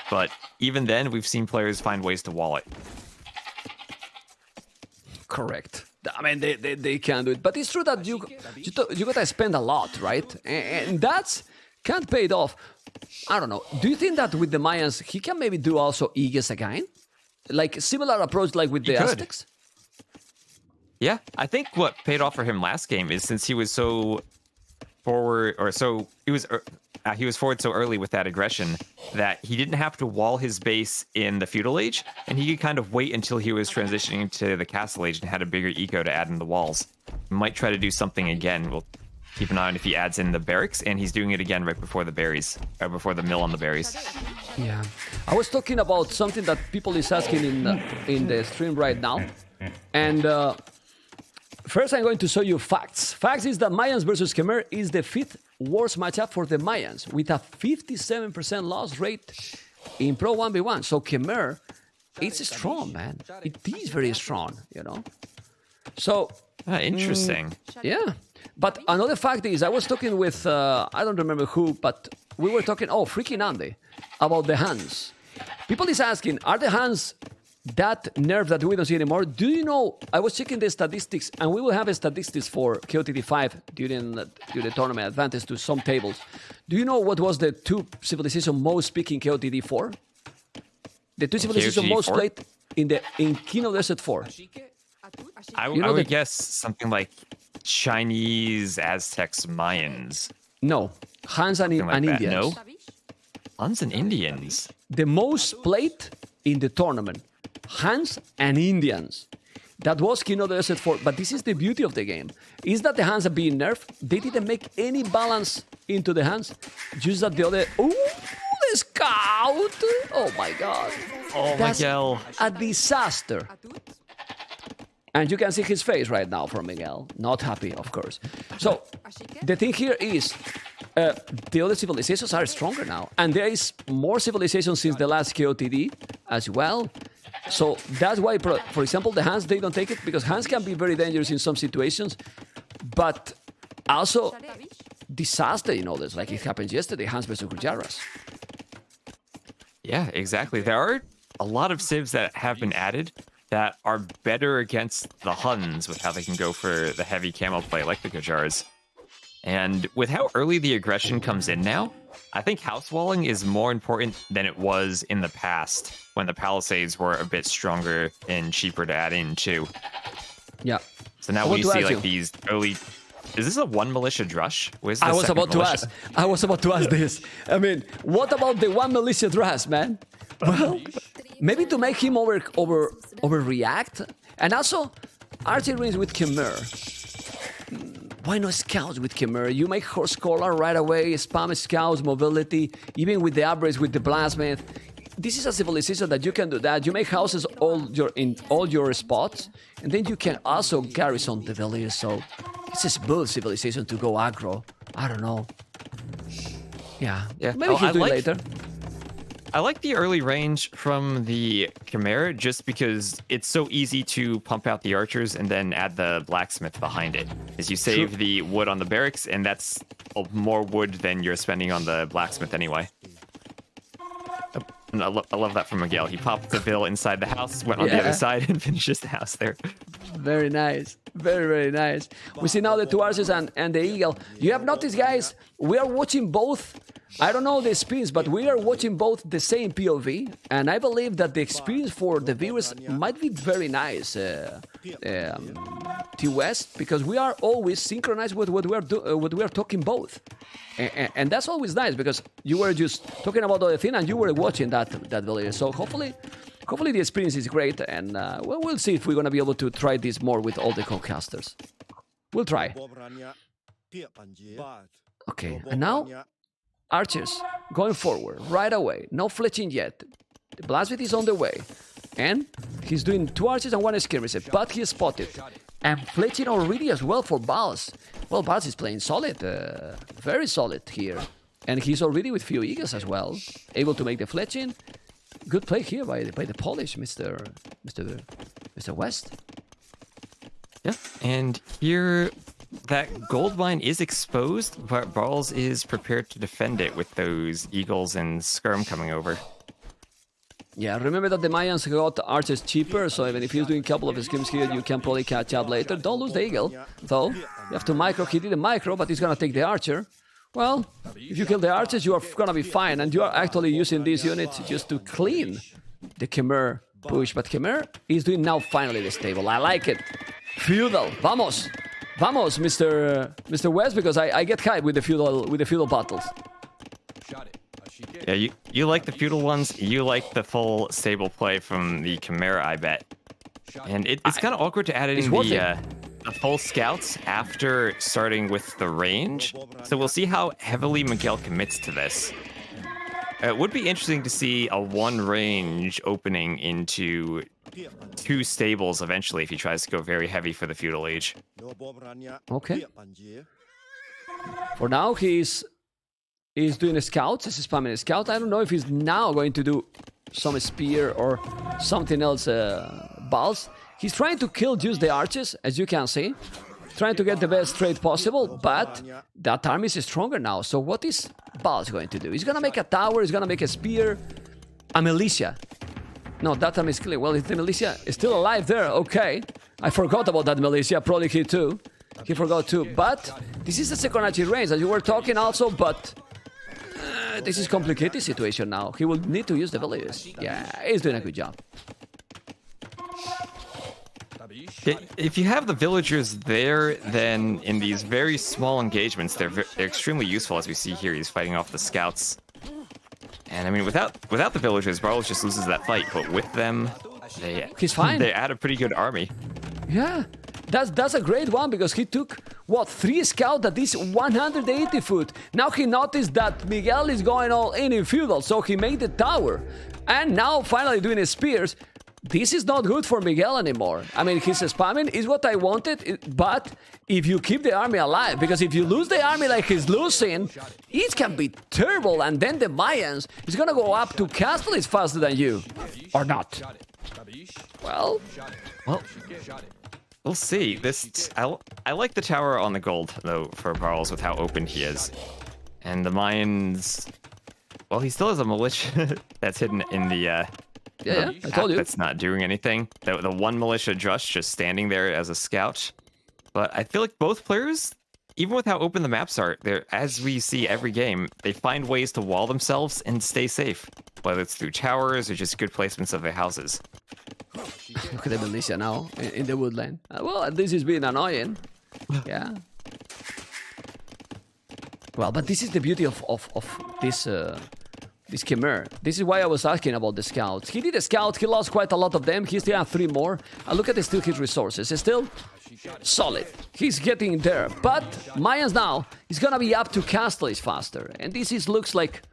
But even then, we've seen players find ways to wall it. Correct. I mean, they can do it. But it's true that you gotta spend a lot, right? And that's can't pay it off. I don't know. Do you think that with the Mayans, he can maybe do also Aegis again? Like similar approach like with the Aztecs? Yeah, I think what paid off for him last game is since he was so forward, or so he was forward so early with that aggression that he didn't have to wall his base in the feudal age, and he could kind of wait until he was transitioning to the castle age and had a bigger eco to add in the walls. He might try to do something again. We'll keep an eye on if he adds in the barracks, and he's doing it again right before the berries, or before the mill on the berries. Yeah, I was talking about something that people is asking in the stream right now, and first I'm going to show you facts. Facts is that Mayans versus Khmer is the 5th worst matchup for the Mayans, with a 57% loss rate in Pro 1v1. So Khmer, it's strong, man. It is very strong, you know. So interesting. Yeah. But another fact is, I was talking with, I don't remember who, but we were talking, freaking Andy, about the hands. People is asking, are the hands that nerf that we don't see anymore? Do you know, I was checking the statistics, and we will have a statistics for KOTD 5 during the tournament advantage to some tables. Do you know what was the 2 civilization most peak in KOTD 4? The 2 civilization most played in Kino Desert 4. I would guess something like Chinese, Aztecs, Mayans. No, Hans and Indians. No? Hans and Indians. The most played in the tournament, Hans and Indians. That was Kino Desert 4, but this is the beauty of the game. Is that the Hans are being nerfed? They didn't make any balance into the Hans. Just that the other... Ooh, the scout! Oh my god. Oh, that's Miguel. A disaster. And you can see his face right now from Miguel. Not happy, of course. So, the thing here is, the other civilizations are stronger now. And there is more civilizations since the last KOTD as well. So, that's why, for example, the Hans, they don't take it, because Hans can be very dangerous in some situations. But also, disaster, you know, this, like it happened yesterday, Hans versus Gujaras. Yeah, exactly. There are a lot of civs that have been added that are better against the Huns with how they can go for the heavy camo play like the Gujars. And with how early the aggression comes in now, I think house walling is more important than it was in the past when the palisades were a bit stronger and cheaper to add in too. Yeah. So now we see like these early... Is this a 1 militia drush? I was about to ask this. I mean, what about the 1 militia drush, man? Well, maybe to make him overreact. And also, artillery with Khmer. Why not scouts with Khmer? You make horse collar right away, spam scouts, mobility, even with the upgrades with the blastsmith. This is a civilization that you can do that. You make houses in all your spots, and then you can also garrison the village. So It's a smooth civilization to go aggro. I don't know. Yeah. Yeah. Maybe he'll do it later. I like the early range from the Chimera just because it's so easy to pump out the archers and then add the blacksmith behind it. As you save the wood on the barracks, and that's more wood than you're spending on the blacksmith anyway. And I love that from Miguel. He popped the bill inside the house, went on the other side, and finishes the house there. Very nice. Very, very nice. We see now the two archers and the eagle. You have noticed, guys, we are watching both. I don't know the experience, but we are watching both the same POV, and I believe that the experience for the viewers might be very nice, T-West, because we are always synchronized with what we are talking both, and that's always nice because you were just talking about other thing and you were watching that video. So hopefully the experience is great, and we'll see if we're gonna be able to try this more with all the co-casters. We'll try. Okay, and now. Archers, going forward, right away. No fletching yet. The blacksmith is on the way. And he's doing 2 archers and 1 skirmisher, but he is spotted. And fletching already as well for Barles. Well, Barles is playing solid, very solid here. And he's already with few eagles as well. Able to make the fletching. Good play here by the Polish, Mr. West. Yeah, and here... that gold mine is exposed, but Barles is prepared to defend it with those eagles and skirm coming over. Yeah, remember that the Mayans got archers cheaper, so even if he's doing a couple of schemes here, you can probably catch up later. Don't lose the eagle, though. You have to micro. He did a micro, but he's gonna take the archer. Well, if you kill the archers, you are gonna be fine, and you are actually using this unit just to clean the Khmer push. But Khmer is doing now finally the stable. I like it. Feudal, vamos! Vamos, Mr. West, because I get hyped with the feudal battles. Yeah, you like the feudal ones. You like the full stable play from the Chimera, I bet. And it's kind of awkward to add in the full scouts after starting with the range. So we'll see how heavily Miguel commits to this. It would be interesting to see a 1 range opening into 2 stables eventually if he tries to go very heavy for the feudal age. Okay. For now, he's doing a scouts. He's spamming a scout. I don't know if he's now going to do some spear or something else. Balls. He's trying to kill just the archers, as you can see. Trying to get the best trade possible, but that army is stronger now. So what is Balls going to do? He's gonna make a tower. He's gonna make a spear, a militia. No, that time is clear. Well, if the militia is still alive there, okay. I forgot about that militia, probably he too. He forgot too. But this is the second archery range, as you were talking also, but this is complicated situation now. He will need to use the villagers. Yeah, he's doing a good job. If you have the villagers there, then in these very small engagements, they're extremely useful, as we see here. He's fighting off the scouts. And I mean, without the villagers, Barles just loses that fight. But with them, he's fine. They add a pretty good army. Yeah, that's a great one because he took, what, 3 scouts at this 180 foot. Now he noticed that Miguel is going all in feudal, so he made the tower. And now finally doing his spears. This is not good for Miguel anymore. I mean, his spamming is what I wanted, but if you keep the army alive, because if you lose the army like he's losing, it can be terrible, and then the Mayans is gonna go up to castle is faster than you. Or not. Well, we'll see. I like the tower on the gold, though, for Barles with how open he is. And the Mayans... Well, he still has a militia that's hidden in the... Yeah, I told you. That's not doing anything. The 1 militia just standing there as a scout. But I feel like both players, even with how open the maps are, as we see every game, they find ways to wall themselves and stay safe. Whether it's through towers or just good placements of their houses. Look at the militia now in the woodland. Well, this is being annoying. Yeah. Well, but this is the beauty of this... this Khmer. This is why I was asking about the scouts. He did a scout, he lost quite a lot of them, he still has 3 more. And look at his resources, it's still solid. He's getting there. But Mayans now is gonna be up to castle is faster. And this looks like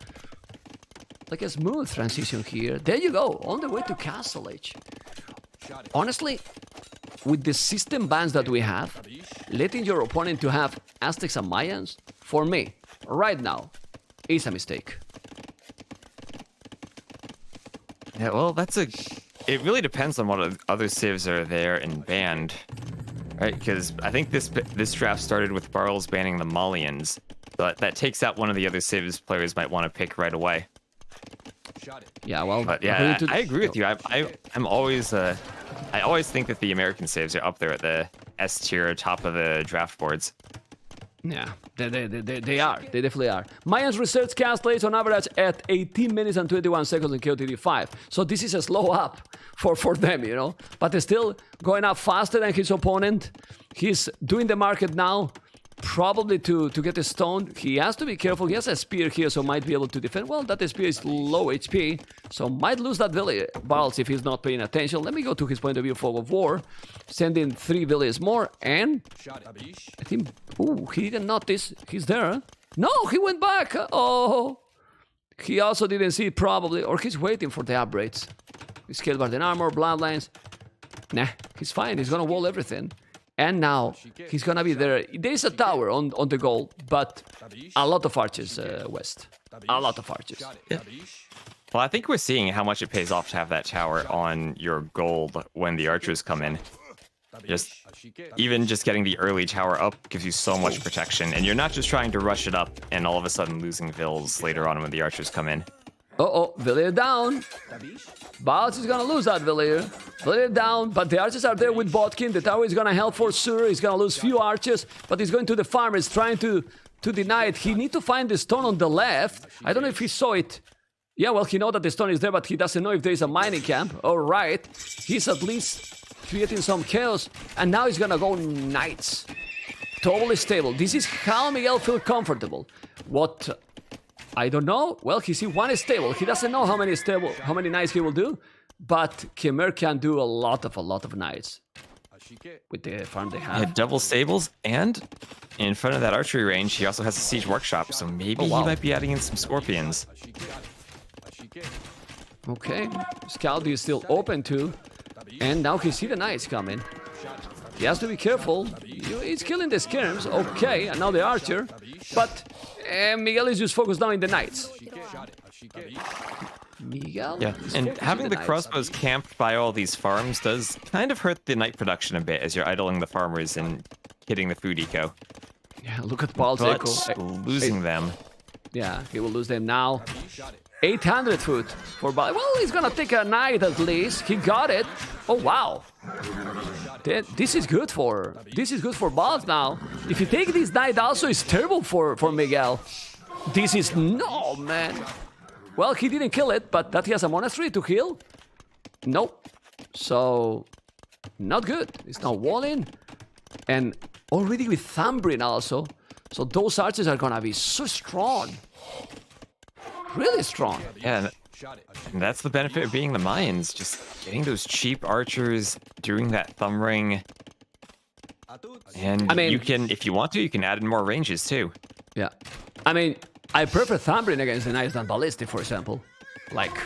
a smooth transition here. There you go, on the way to castle age. Honestly, with the system bans that we have, letting your opponent to have Aztecs and Mayans, for me, right now, is a mistake. Yeah, well, it really depends on what other civs are there and banned, right? Because I think this draft started with Barles banning the Malians, but that takes out one of the other civs players might want to pick right away. Yeah, well, but yeah, I agree with you. I'm always I always think that the American saves are up there at the S tier, top of the draft boards. Yeah, they are. They definitely are. Mayans research cast plays on average at 18 minutes and 21 seconds in KOTD 5. So this is a slow up for them, you know. But they're still going up faster than his opponent. He's doing the market now, probably to get a stone. He has to be careful. He has a spear here, so might be able to defend. Well, that spear is low HP, so might lose that village Barles if he's not paying attention. Let me go to his point of view, fog of war. Send in 3 villages more, and I think, ooh, he didn't notice. He's there. No, he went back. Oh, he also didn't see it probably, or he's waiting for the upgrades. He's killed by the armor, bloodlines. Nah, he's fine. He's gonna wall everything. And now he's gonna be there. There's a tower on the goal, but a lot of archers west. A lot of archers. Yeah. Well, I think we're seeing how much it pays off to have that tower on your gold when the archers come in. Even just getting the early tower up gives you so much protection, and you're not just trying to rush it up and all of a sudden losing vills later on when the archers come in. Uh-oh, villager down. Barles is gonna lose that villager. Villager down, but the archers are there with Botkin. The tower is gonna help for sure. He's gonna lose few archers, but he's going to the farmers, trying to deny it. He need to find the stone on the left. I don't know if he saw it. Yeah, well, he know that the stone is there, but he doesn't know if there is a mining camp. All right, he's at least creating some chaos, and now he's gonna go knights. Totally stable. This is how Miguel feels comfortable. What? I don't know. Well, he see one is stable. He doesn't know how many knights he will do, but Khmer can do a lot of knights with the farm they have. Yeah, double stables, and in front of that archery range, he also has a siege workshop, so maybe he might be adding in some scorpions. Okay, Scout is still open too, and now he see the knights coming. He has to be careful. He's killing the skirms, okay, and now the archer, but Miguel is just focused now in the knights. Miguel? Yeah, and having the crossbows camped by all these farms does kind of hurt the knight production a bit as you're idling the farmers and hitting the food eco. Yeah, look at Paul's echo. Losing them. Yeah, he will lose them now. 800 food for Barles. Well, he's gonna take a knight at least. He got it. Oh wow. This is good for Barles now. If you take this knight also, it's terrible for Miguel. This is no man. Well, he didn't kill it, but that he has a monastery to heal. Nope. So not good. It's now walling, and already with Thambrin also. So those archers are gonna be so strong. Really strong. Yeah, and that's the benefit of being the Mayans, just getting those cheap archers, doing that thumb ring. And I mean, you can, if you want to, you can add in more ranges too. Yeah. I mean, I prefer Thumbrin against the knights than Ballistic, for example. Like,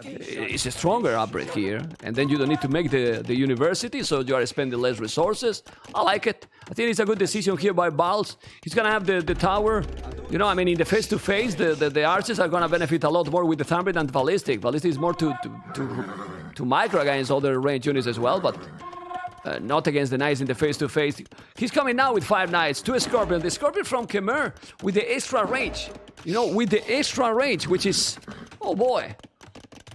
it's a stronger upgrade here, and then you don't need to make the university, so you are spending less resources. I like it. I think it's a good decision here by Barles. He's gonna have the tower. You know, I mean, in the face-to-face, the archers are gonna benefit a lot more with the Thumbrin than Ballistic. Ballistic is more to micro against other range units as well, but not against the knights in the face-to-face. He's coming now with 5 knights, 2 scorpions. The scorpion from Khmer with the extra range. You know, with the extra range, which is, oh boy.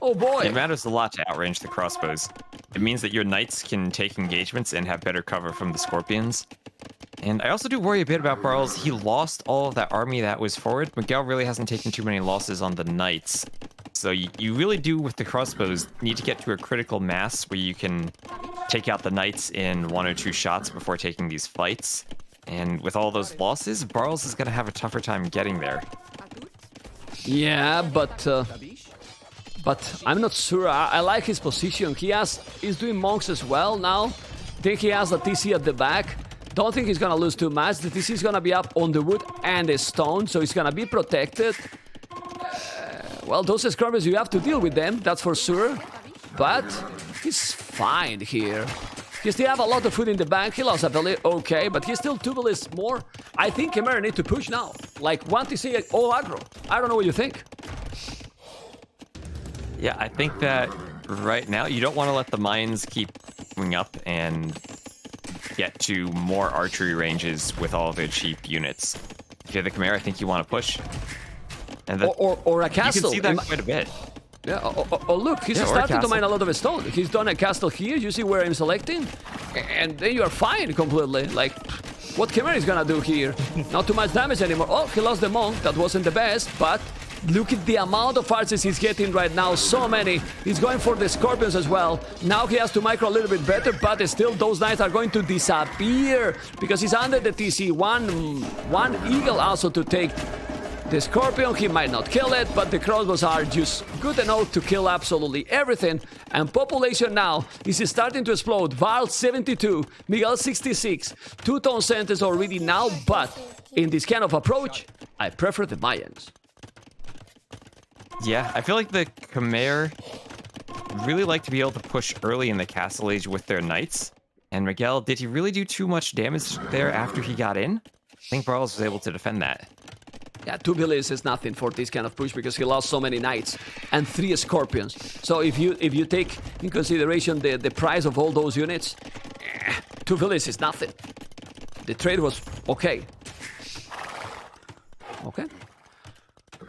Oh boy. It matters a lot to outrange the crossbows. It means that your knights can take engagements and have better cover from the scorpions. And I also do worry a bit about Barles. He lost all of that army that was forward. Miguel really hasn't taken too many losses on the knights. So you really do, with the crossbows, need to get to a critical mass where you can take out the knights in 1 or 2 shots before taking these fights. And with all those losses, Barles is going to have a tougher time getting there. Yeah, but I'm not sure. I like his position. He's doing monks as well now. Think he has a TC at the back. Don't think he's gonna lose too much. The TC is gonna be up on the wood and the stone, so he's gonna be protected. Well, those scrubbers, you have to deal with them, that's for sure. But he's fine here. He still have a lot of food in the bank. He lost a village, okay, but he's still 2 villages more. I think Chimera need to push now. Like, want to see all aggro. I don't know what you think. Yeah, I think that right now you don't want to let the mines keep going up and get to more archery ranges with all the cheap units. If you're the Chimera, I think you want to push. And or a castle. You can see that quite a bit. Yeah, oh look, he's starting to mine a lot of stone. He's done a castle here, you see where I'm selecting? And then you are fine completely. Like, what Chimera is gonna do here? Not too much damage anymore. Oh, he lost the monk, that wasn't the best, but look at the amount of archers he's getting right now, so many. He's going for the scorpions as well. Now he has to micro a little bit better, but still those knights are going to disappear because he's under the TC. One eagle also to take the scorpion. He might not kill it, but the crossbows are just good enough to kill absolutely everything. And population now is starting to explode. Barles 72, Miguel 66, 2 town centers already now, but in this kind of approach, I prefer the Mayans. Yeah, I feel like the Khmer really like to be able to push early in the Castle Age with their knights. And Miguel, did he really do too much damage there after he got in? I think Barles was able to defend that. Yeah, 2 villages is nothing for this kind of push because he lost so many knights and 3 scorpions. So if you take in consideration the price of all those units, 2 villages is nothing. The trade was okay. Okay.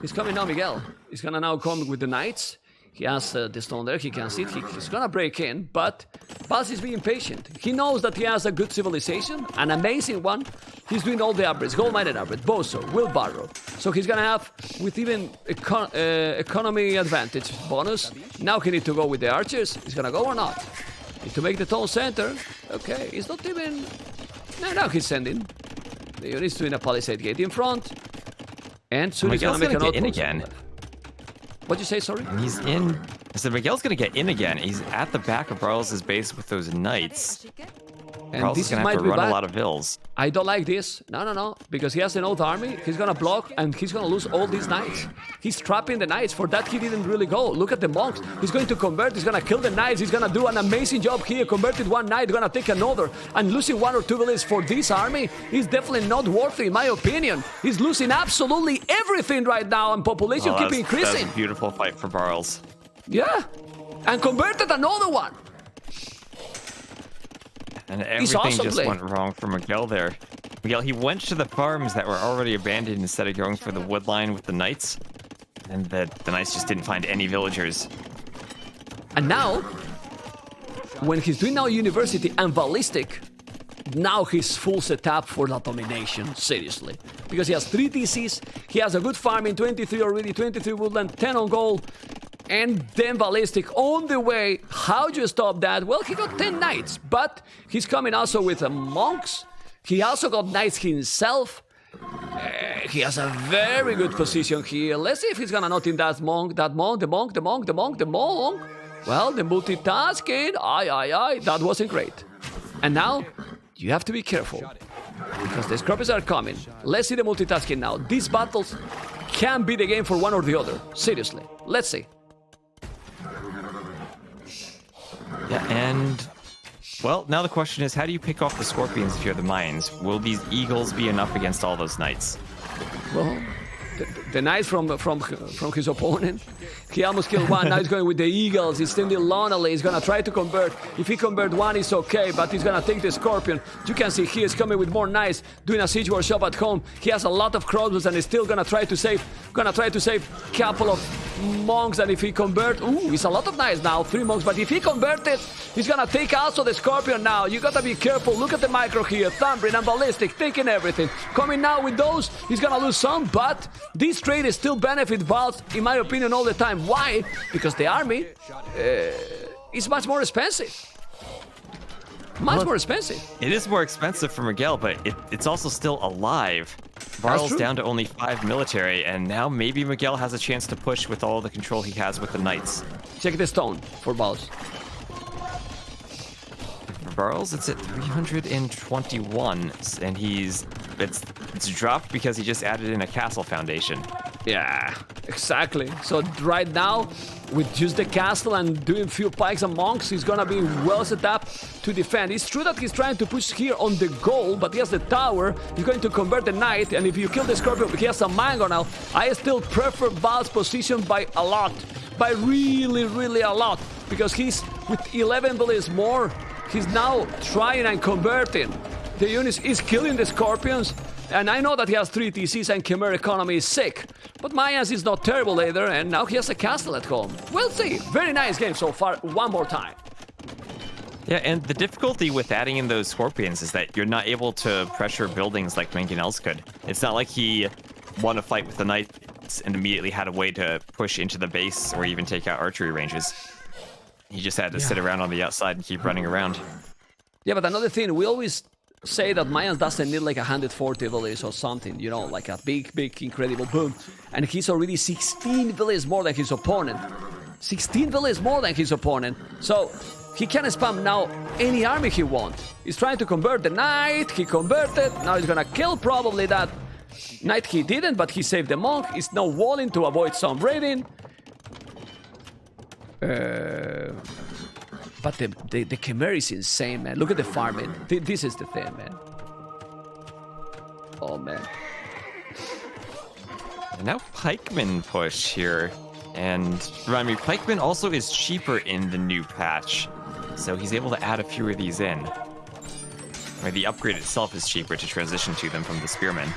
He's coming now, Miguel. He's gonna now come with the knights. He has the stone there, he can see it. He's gonna break in, but Barles is being patient. He knows that he has a good civilization, an amazing one. He's doing all the upgrades, gold-minded upgrades, Boso, wheelbarrow. So he's gonna have, with even economy advantage bonus, now he needs to go with the archers. He's gonna go or not? Need to make the town center. Okay, he's not even... No, now he's sending. The unit's doing a palisade gate in front. And soon he's gonna make an outpost. Again. What'd you say, sorry? And he's in. So Miguel's gonna get in again. He's at the back of Barles' base with those knights. And Barles this is gonna have to run a lot of vills. I don't like this. No. Because he has an old army. He's gonna block and he's gonna lose all these knights. He's trapping the knights. For that, he didn't really go. Look at the monks. He's going to convert. He's gonna kill the knights. He's gonna do an amazing job here. Converted 1 knight, gonna take another. And losing 1 or 2 villages for this army is definitely not worth it, in my opinion. He's losing absolutely everything right now, and population keep increasing. That's a beautiful fight for Barles. Yeah. And converted another one. And everything just went wrong for Miguel there. Miguel, he went to the farms that were already abandoned instead of going for the wood line with the knights. And the knights just didn't find any villagers. And now, when he's doing now university and ballistic, now he's full setup for the domination, seriously. Because he has 3 DCs, he has a good farm in 23 already, 23 woodland, 10 on gold. And then ballistic on the way. How do you stop that? Well, he got 10 knights, but he's coming also with monks. He also got knights himself. He has a very good position here. Let's see if he's gonna not in that monk. The monk. Well, the multitasking. Aye. That wasn't great. And now, you have to be careful. Because the scorpions are coming. Let's see the multitasking now. These battles can be the game for one or the other. Seriously. Let's see. Yeah, and, well, now the question is, how do you pick off the scorpions if you're the mines? Will these eagles be enough against all those knights? Well, the knight from his opponent, he almost killed 1. Now he's going with the eagles. He's standing lonely. He's gonna try to convert. If he convert 1, it's okay, but he's gonna take the scorpion. You can see he is coming with more knights, doing a siege workshop at home. He has a lot of crossbows and he's still gonna try to save. Couple of monks, and if he convert, it's a lot of knights now, 3 monks. But if he converted, he's gonna take also the scorpion now. You gotta be careful. Look at the micro here, thumbering and ballistic, taking everything. Coming now with those, he's gonna lose some, but this trade is still benefit Barles, in my opinion, all the time. Why? Because the army is much more expensive. More expensive. It is more expensive for Miguel, but it's also still alive. Barles down to only 5 military, and now maybe Miguel has a chance to push with all the control he has with the knights. Check the stone for Barles. For Barles, it's at 321, and it's dropped because he just added in a castle foundation. Yeah. Exactly. So right now, with just the castle and doing few pikes and monks, he's gonna be well set up to defend. It's true that he's trying to push here on the goal, but he has the tower. He's going to convert the knight, and if you kill the scorpion, he has a mango now. I still prefer Barles' position by a lot, by really, really a lot, because he's with 11 bullets more. He's now trying and converting. The units is killing the scorpions. And I know that he has 3 TCs and Khmer economy is sick. But Mayans is not terrible either, and now he has a castle at home. We'll see. Very nice game so far. One more time. Yeah, and the difficulty with adding in those scorpions is that you're not able to pressure buildings like Mangonels could. It's not like he won a fight with the knights and immediately had a way to push into the base or even take out archery ranges. He just had to sit around on the outside and keep running around. Yeah, but another thing, we always say that Mayans doesn't need like 140 villages or something, you know, like a big, incredible boom. And he's already 16 villages more than his opponent. 16 villages more than his opponent. So he can spam now any army he wants. He's trying to convert the knight, he converted, now he's gonna kill probably that knight he didn't, but he saved the monk. He's now walling to avoid some raiding. But the Khmer is insane, man. Look at the farming. This is the thing, man. Oh, man. And now Pikemen push here. And remind me, Pikemen also is cheaper in the new patch. So he's able to add a few of these in. Or the upgrade itself is cheaper to transition to them from the Spearmen.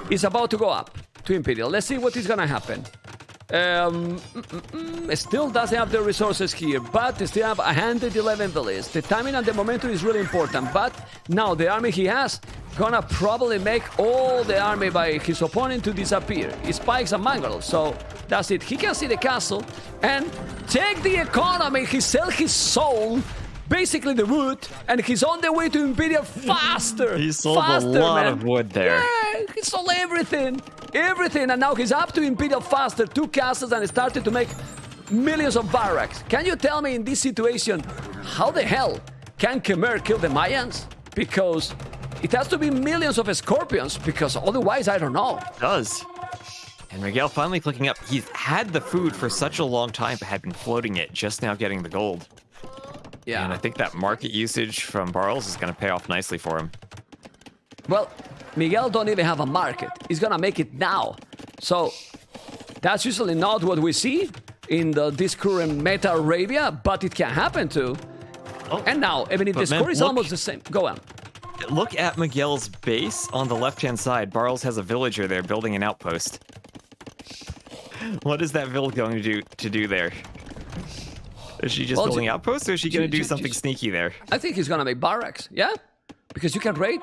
He's about to go up to Imperial. Let's see what is gonna happen. Still doesn't have the resources here, but still have 111 villages. The timing and the momentum is really important, but now the army he has gonna probably make all the army by his opponent to disappear. He spikes and Mangonels, so that's it. He can see the castle and take the economy. He sell his soul, basically the wood, and he's on the way to Imperial faster. He sold a lot of wood there. Yeah, he sold everything. Everything, and now he's up to Imperial faster, 2 castles, and started to make millions of barracks. Can you tell me in this situation, how the hell can Khmer kill the Mayans? Because it has to be millions of scorpions, because otherwise I don't know. It does. And Miguel finally clicking up. He's had the food for such a long time, but had been floating it, just now getting the gold. Yeah. And I think that market usage from Barles is going to pay off nicely for him. Well, Miguel don't even have a market. He's gonna make it now. So that's usually not what we see in this current meta Arabia, but it can happen too. Oh, and now, even if the score is almost the same. Go on. Look at Miguel's base on the left-hand side. Barles has a villager there building an outpost. What is that village going to do there? Is she just building outposts, or is she going to do something sneaky there? I think he's going to make barracks, yeah? Because you can raid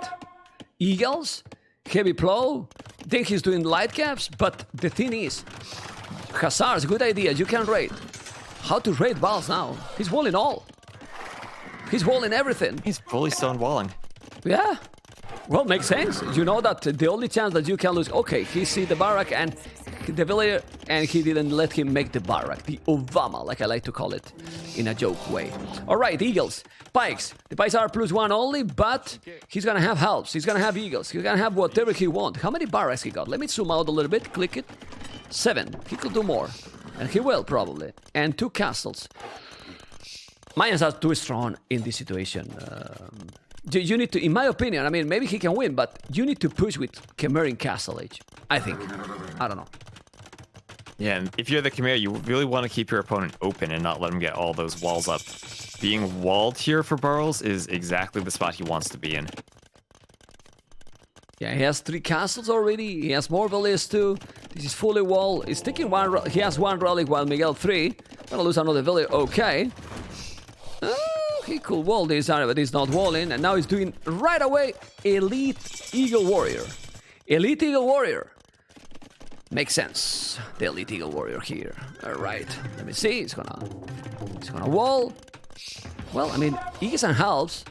eagles, heavy plow, then he's doing light caps, but the thing is, hussars, good idea, you can raid. How to raid Barles now? He's walling all. He's walling everything. He's fully stone walling. Yeah. Well, makes sense. You know that the only chance that you can lose... Okay, he see the barrack and the villager, and he didn't let him make the barrack. The Obama, like I like to call it, in a joke way. All right, eagles. Pikes. The pikes are +1 only, but he's going to have helps. He's going to have eagles. He's going to have whatever he wants. How many barracks he got? Let me zoom out a little bit. Click it. 7. He could do more. And he will, probably. And 2 castles. Mayans are too strong in this situation. You need to, in my opinion, I mean, maybe he can win, but you need to push with Khmer in Castle Age. I think. I don't know. Yeah, and if you're the Khmer, you really want to keep your opponent open and not let him get all those walls up. Being walled here for Barles is exactly the spot he wants to be in. Yeah, he has 3 castles already. He has more villages too. This is fully walled. He's taking 1. He has 1 relic while Miguel 3. Gonna lose another village. Okay. He could wall this area, but he's not walling. And now he's doing right away Elite Eagle Warrior. Elite Eagle Warrior. Makes sense. The Elite Eagle Warrior here. All right. Let me see. He's gonna wall. Well, I mean, Eagles and Halves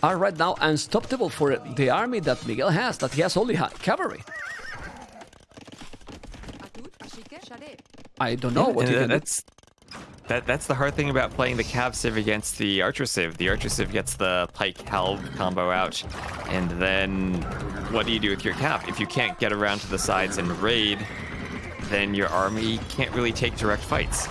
are right now unstoppable for the army that Miguel has, that he has only cavalry. I don't know what he can do. That's the hard thing about playing the Cav Civ against the Archer Civ. The Archer Civ gets the Pike Halve combo out, and then what do you do with your cap? If you can't get around to the sides and raid, then your army can't really take direct fights.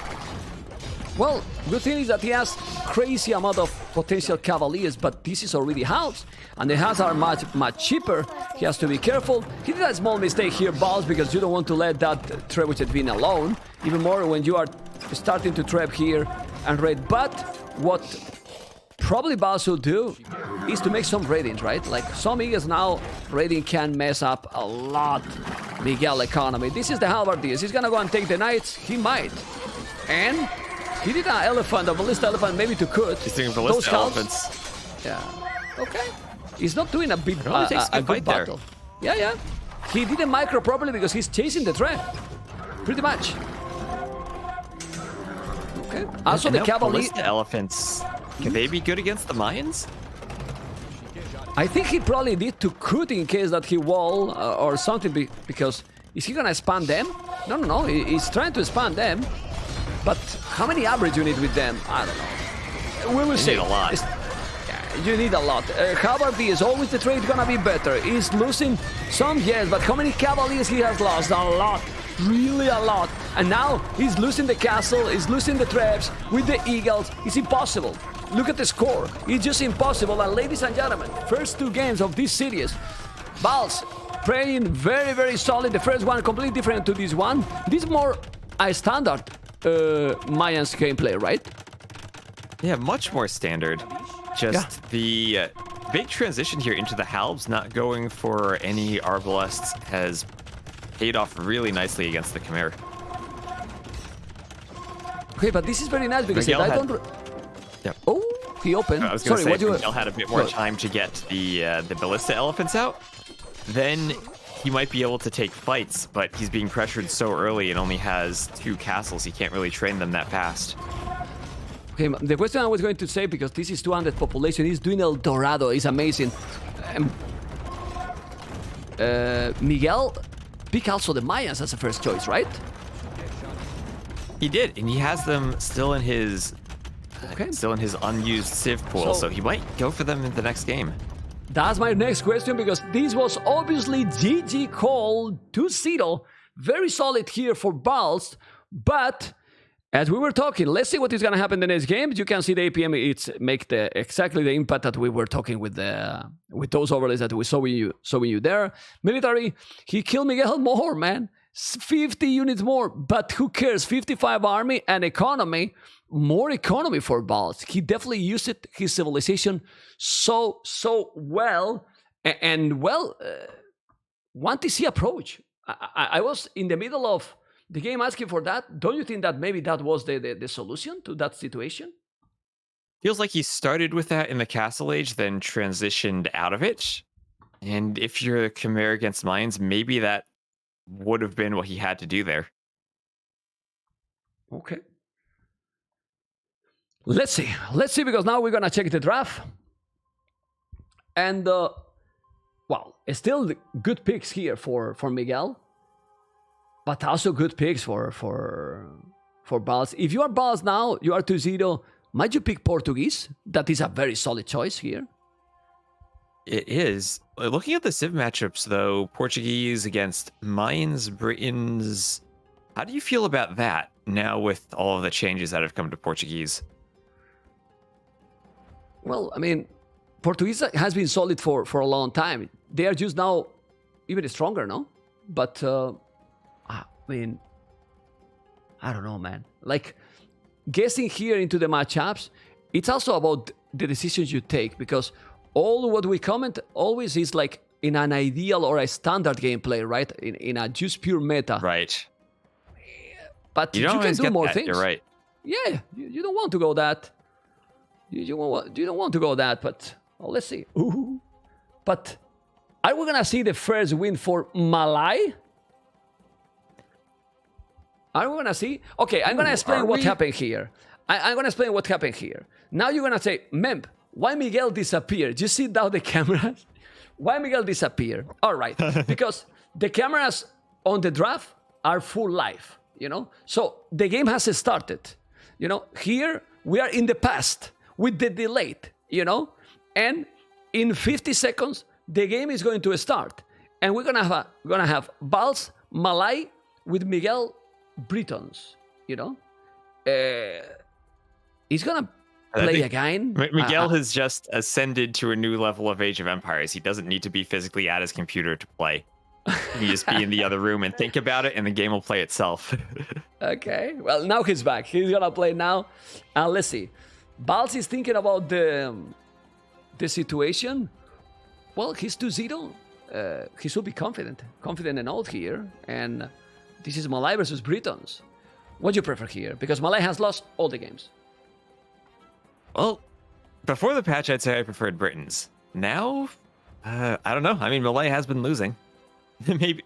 Well, good thing is that he has crazy amount of potential cavaliers, but this is already house, and the houses are much cheaper. He has to be careful. He did a small mistake here, Barles, because you don't want to let that trebuchet win alone, even more when you are starting to trap here and raid. But what probably Barles will do is to make some raidings, right? Like some Eagles now, raiding can mess up a lot Miguel economy. This is the halberdiers. He's gonna go and take the knights. He might. And he did an elephant, a ballista elephant, maybe to cut. He's doing ballista elephants. Yeah. Okay. He's not doing a big a good battle. There. Yeah. He did a micro properly because he's chasing the trap. Pretty much. Okay. Also, the cavalry. Ballista elephants. Can they be good against the Mayans? I think he probably need to cut in case that he wall or something. Because is he gonna spam them? No. He's trying to spam them. But how many average you need with them? I don't know. We will see. You need a lot. You need a lot. Cavalry is always the trade gonna be better. He's losing some, yes, but how many cavaliers he has lost? A lot. Really a lot. And now he's losing the castle, he's losing the traps with the eagles. It's impossible. Look at the score. It's just impossible. And ladies and gentlemen, first 2 games of this series. Barles playing very, very solid. The first one completely different to this one. This is more a standard Mayans gameplay, right? Yeah, much more standard. Just the big transition here into the halbs, not going for any arbalests, has paid off really nicely against the Khmer. Okay, but this is very nice because Miguel if I don't... Yep. Oh, he opened. I was going to say, what if Miguel had a bit more time to get the ballista elephants out, then he might be able to take fights, but he's being pressured so early and only has 2 castles. He can't really train them that fast. Okay, the question I was going to say, because this is 200 population, he's doing El Dorado, it's amazing. Miguel picked also the Mayans as a first choice, right? He did, and he has them still in his unused civ pool, so he might go for them in the next game. That's my next question, because this was obviously GG call 2-0. Very solid here for Barles, but as we were talking, let's see what is going to happen in the next game. You can see the APM, it's make exactly the impact that we were talking with those overlays that we saw you there. Military, he killed Miguel more, man. 50 units more, but who cares? 55 army and economy, more economy for Barles. He definitely used his civilization so well, and well, 1TC approach. I was in the middle of the game asking for that. Don't you think that maybe that was the solution to that situation? Feels like he started with that in the Castle Age, then transitioned out of it. And if you're Khmer against Mayans, maybe that would have been what he had to do there. Okay. Let's see, because now we're gonna check the draft. And well, still good picks here for Miguel, but also good picks for Barles. If you are Barles now, you are 2-0. Might you pick Portuguese? That is a very solid choice here. It is. Looking at the Civ matchups, though, Portuguese against Mayans, Britons, how do you feel about that now with all of the changes that have come to Portuguese? Well, I mean, Portuguese has been solid for a long time. They are just now even stronger, no? But, I mean, I don't know, man. Like, guessing here into the matchups, it's also about the decisions you take, because all what we comment always is like in an ideal or a standard gameplay, right? In a just pure meta. Right. But you can do more things. You're right. Yeah, you don't want to go that. You don't want to go that, but well, let's see. Ooh. But are we going to see the first win for Malay? Are we going to see? Okay, I'm going to explain what happened here. I'm going to explain what happened here. Now you're going to say, Memp, why Miguel disappeared? You see now the cameras? Why Miguel disappeared? All right, because the cameras on the draft are full live, you know? So the game has started, you know? Here we are in the past with the delayed, you know? And in 50 seconds, the game is going to start. And we're gonna have Barles, Malay with Miguel, Britons. You know, he's gonna play again. Miguel has just ascended to a new level of Age of Empires. He doesn't need to be physically at his computer to play. He can just be in the other room and think about it, and the game will play itself. Okay, well, now he's back. He's gonna play now. Let's see. Barles is thinking about the situation. Well, he's 2-0. He should be confident enough here. And this is Malay versus Britons. What do you prefer here? Because Malay has lost all the games. Well, before the patch, I'd say I preferred Britons. Now, I don't know. I mean, Malay has been losing.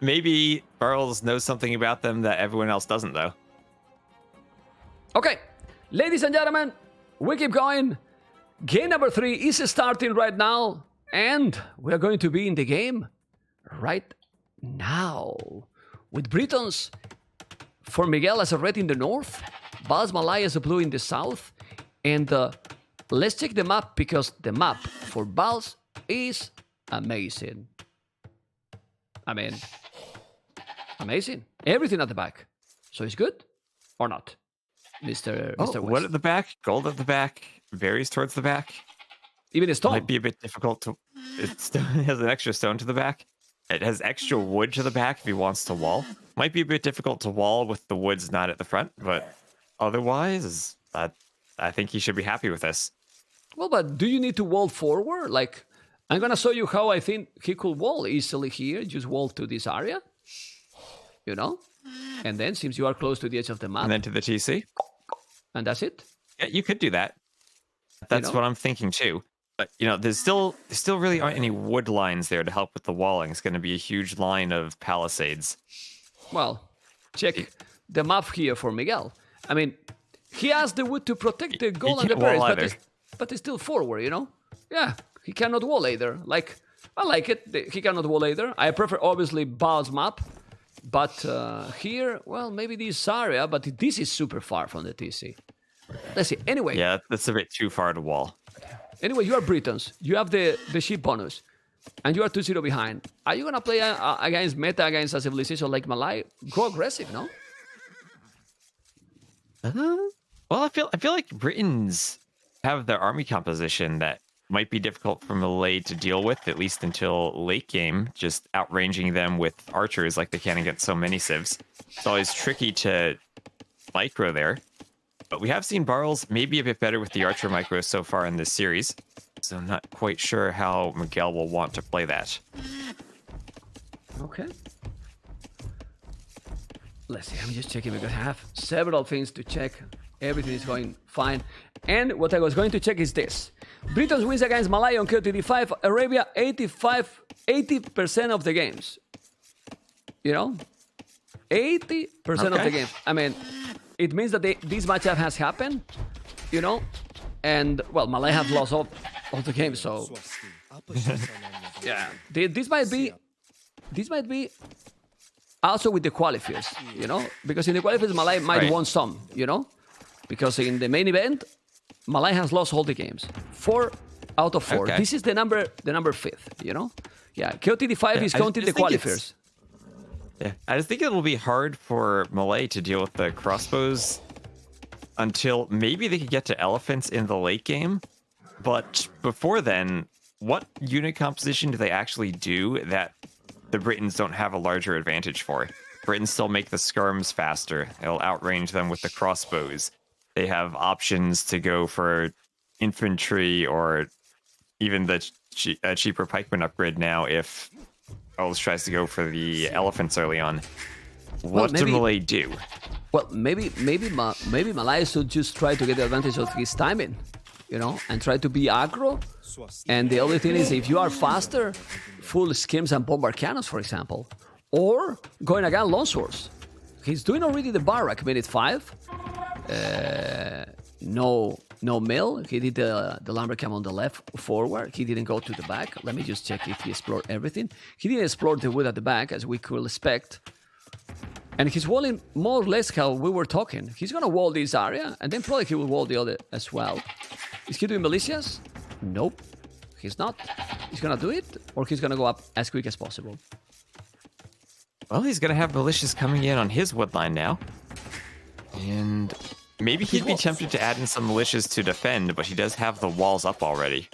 Maybe Barles knows something about them that everyone else doesn't, though. Okay, ladies and gentlemen, we keep going. Game number 3 is starting right now, and we're going to be in the game right now. With Britons for Miguel as a red in the north, Barles Malay as a blue in the south, and let's check the map, because the map for Barles is amazing. I mean, amazing. Everything at the back. So it's good or not, Mr. West? What at the back? Gold at the back. Berries towards the back. Even a stone. Might be a bit difficult to... It has an extra stone to the back. It has extra wood to the back if he wants to wall. Might be a bit difficult to wall with the woods not at the front, but otherwise, I think he should be happy with this. Well, but do you need to wall forward? Like, I'm going to show you how I think he could wall easily here. Just wall to this area, you know? And then, since you are close to the edge of the map... And then to the TC. And that's it. Yeah, you could do that. That's what I'm thinking, too. But, there still really aren't any wood lines there to help with the walling. It's going to be a huge line of palisades. Well, check the map here for Miguel. I mean, he has the wood to protect the gold and the berries, but it's still forward, you know? Yeah. He cannot wall either. Like, I like it. He cannot wall either. I prefer, obviously, Barles' map. But here, well, maybe this area, but this is super far from the TC. Let's see. Anyway. Yeah, that's a bit too far to wall. Anyway, you are Britons. You have the ship bonus. And you are 2-0 behind. Are you going to play against meta, against a civilization like Malay? Go aggressive, no? Well, I feel like Britons have their army composition that might be difficult for Malay to deal with, at least until late game, just outranging them with archers like they can against so many civs. It's always tricky to micro there. But we have seen Barles maybe a bit better with the archer micro so far in this series. So I'm not quite sure how Miguel will want to play that. Okay. Let's see, I'm just checking because I have several things to check. Everything is going fine. And what I was going to check is this. Britons wins against Malay on KOTD5, Arabia 80% of the games. You know? 80% of the games. I mean, it means that this matchup has happened, you know? And, well, Malay have lost all the games, so... yeah. This might be also with the qualifiers, you know? Because in the qualifiers, Malay might won some, you know? Because in the main event, Malay has lost all the games. 4 out of 4. Okay. This is the number 5th, you know? Yeah, KOTD5 is counting the qualifiers. Yeah, I just think it will be hard for Malay to deal with the crossbows until maybe they could get to elephants in the late game. But before then, what unit composition do they actually do that the Britons don't have a larger advantage for? Britons still make the skirms faster. They'll outrange them with the crossbows. They have options to go for infantry or even the cheaper pikeman upgrade now if Barles tries to go for the elephants early on. What do Malay do? Well, maybe Malay should just try to get the advantage of his timing, you know, and try to be aggro. And the other thing is, if you are faster, full skims and bombard cannons, for example, or going against longswords. He's doing already the barrack, minute 5. No mill. He did the lumber cam on the left forward. He didn't go to the back. Let me just check if he explored everything. He didn't explore the wood at the back, as we could expect. And he's walling more or less how we were talking. He's going to wall this area, and then probably he will wall the other as well. Is he doing militias? Nope. He's not. He's going to do it, or he's going to go up as quick as possible. Well, he's going to have militias coming in on his wood line now. And maybe he'd be tempted to add in some militias to defend, but he does have the walls up already.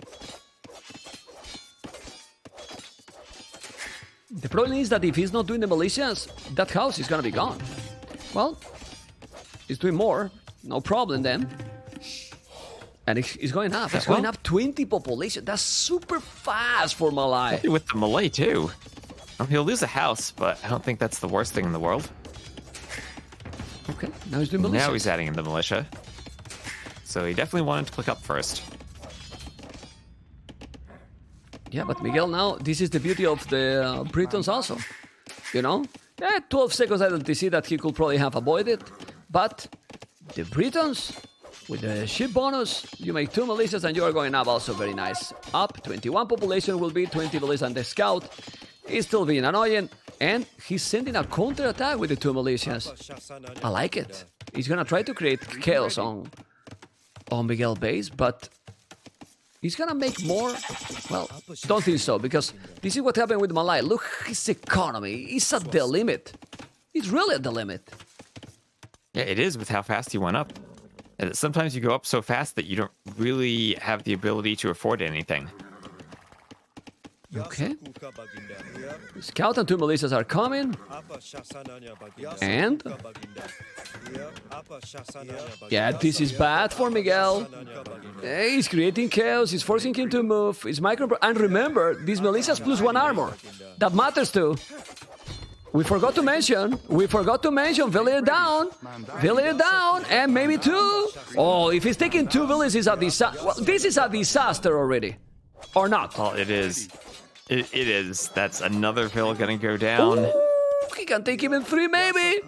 The problem is that if he's not doing the militias, that house is gonna be gone. Well, he's doing more, no problem then. And he's going up. He's going up 20 population. That's super fast for Malay. With the Malay too. Well, he'll lose a house, but I don't think that's the worst thing in the world. Okay, now he's doing militias. Now he's adding in the militia. So he definitely wanted to click up first. Yeah, but Miguel, now, this is the beauty of the Britons also. You know? Yeah, 12 seconds LTC that he could probably have avoided. But the Britons, with the ship bonus, you make 2 militias and you are going up also very nice. Up, 21 population will be 20 militias and the scout is still being annoying. And he's sending a counter-attack with the 2 militias. I like it. He's gonna try to create chaos on Miguel base, but he's gonna make more. Well, don't think so, because this is what happened with Malay. Look, his economy is at the limit. It's really at the limit. Yeah, it is with how fast he went up. And sometimes you go up so fast that you don't really have the ability to afford anything. Okay. Scout and 2 militias are coming. And yeah, this is bad for Miguel. He's creating chaos. He's forcing him to move. He's micro. And remember, these militias plus 1 armor. That matters too. We forgot to mention Villiers down. Villiers down, and maybe 2. Oh, if he's taking 2 villages, is a disaster. Well, this is a disaster already. Or not? Well, it is. It is. That's another vill gonna go down. Ooh, he can take even 3, maybe.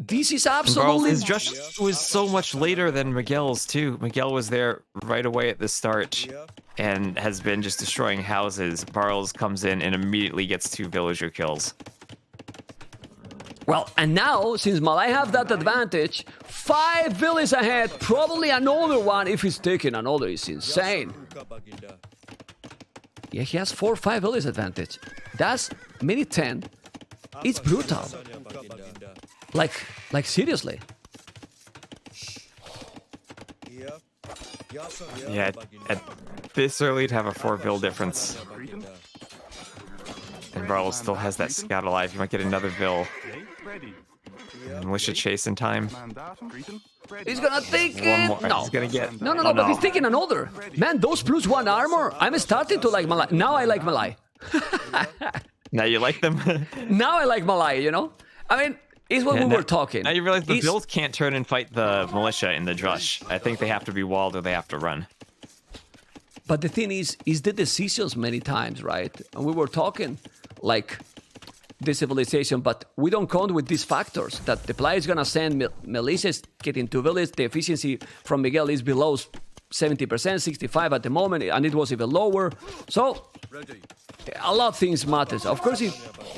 This is absolutely. His rush was so much later than Miguel's too. Miguel was there right away at the start, and has been just destroying houses. Barles comes in and immediately gets 2 villager kills. Well, and now, since Malay have that advantage, 5 villages ahead, probably another one if he's taking another. It's insane. Yeah, he has 4 or 5 villages advantage. That's mini 10. It's brutal. Like seriously. Yeah, at this early to have a 4 vill difference. And Barles still has that scout alive. He might get another vill. Militia chase in time. He's gonna take One it. more. No. He's gonna get. No, but he's taking another. Man, those plus 1 armor. I'm starting to like Malay. Now I like Malay. Now you like them? Now I like Malay, you know? I mean, it's what we were talking. Now you realize the bills can't turn and fight the militia in the drush. I think they have to be walled or they have to run. But the thing is the decisions many times, right? And we were talking like the civilization, but we don't count with these factors that the player is gonna send militias, getting 2 villages. The efficiency from Miguel is below 70%, 65 at the moment, and it was even lower. So a lot of things matters. Of course,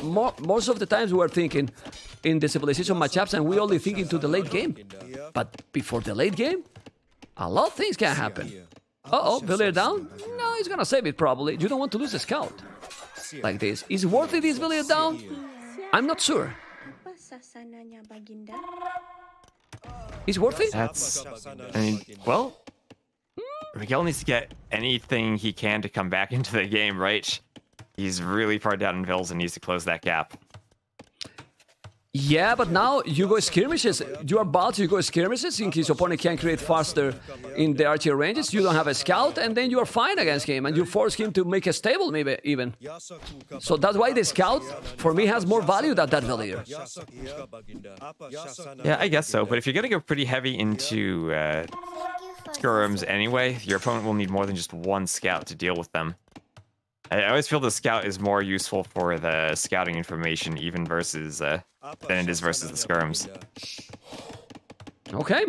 most of the times we are thinking in the civilization matchups, and we only think into the late game. But before the late game, a lot of things can happen. Villiers down? No, he's gonna save it probably. You don't want to lose a scout like this. Is worth it, this Villiers down? I'm not sure. Is worth it? Well, Miguel needs to get anything he can to come back into the game, right? He's really far down in vills and needs to close that gap. Yeah, but now you go skirmishes. You are Barles, you go skirmishes in case your opponent can create faster in the archer ranges. You don't have a scout, and then you are fine against him, and you force him to make a stable, maybe even. So that's why the scout, for me, has more value than that Villier. Yeah, I guess so. But if you're gonna go pretty heavy into skirms anyway, your opponent will need more than just 1 scout to deal with them. I always feel the scout is more useful for the scouting information, even versus than it is versus the skirms. Okay.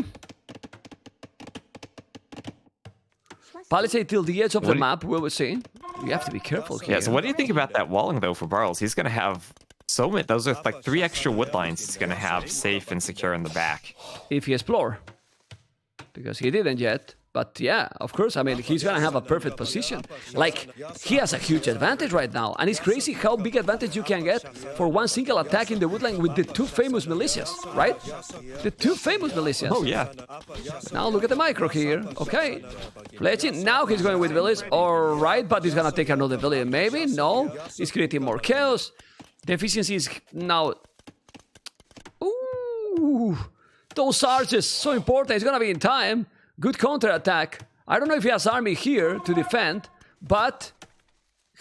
Palisade till the edge of the map, we will see. You have to be careful here. Yeah, so what do you think about that walling, though, for Barles? He's going to have so many. Those are like 3 extra wood lines he's going to have safe and secure in the back. If he explore. Because he didn't yet. But yeah, of course, I mean, he's going to have a perfect position. Like, he has a huge advantage right now. And it's crazy how big advantage you can get for one single attack in the woodland with the two famous militias, right? The two famous militias. Oh, yeah. Now look at the micro here. Okay. Legend. Now he's going with village. All right, but he's going to take another village. Maybe? No. He's creating more chaos. The efficiency is now... Ooh. Those archers, so important. He's going to be in time. Good counter-attack. I don't know if he has army here to defend, but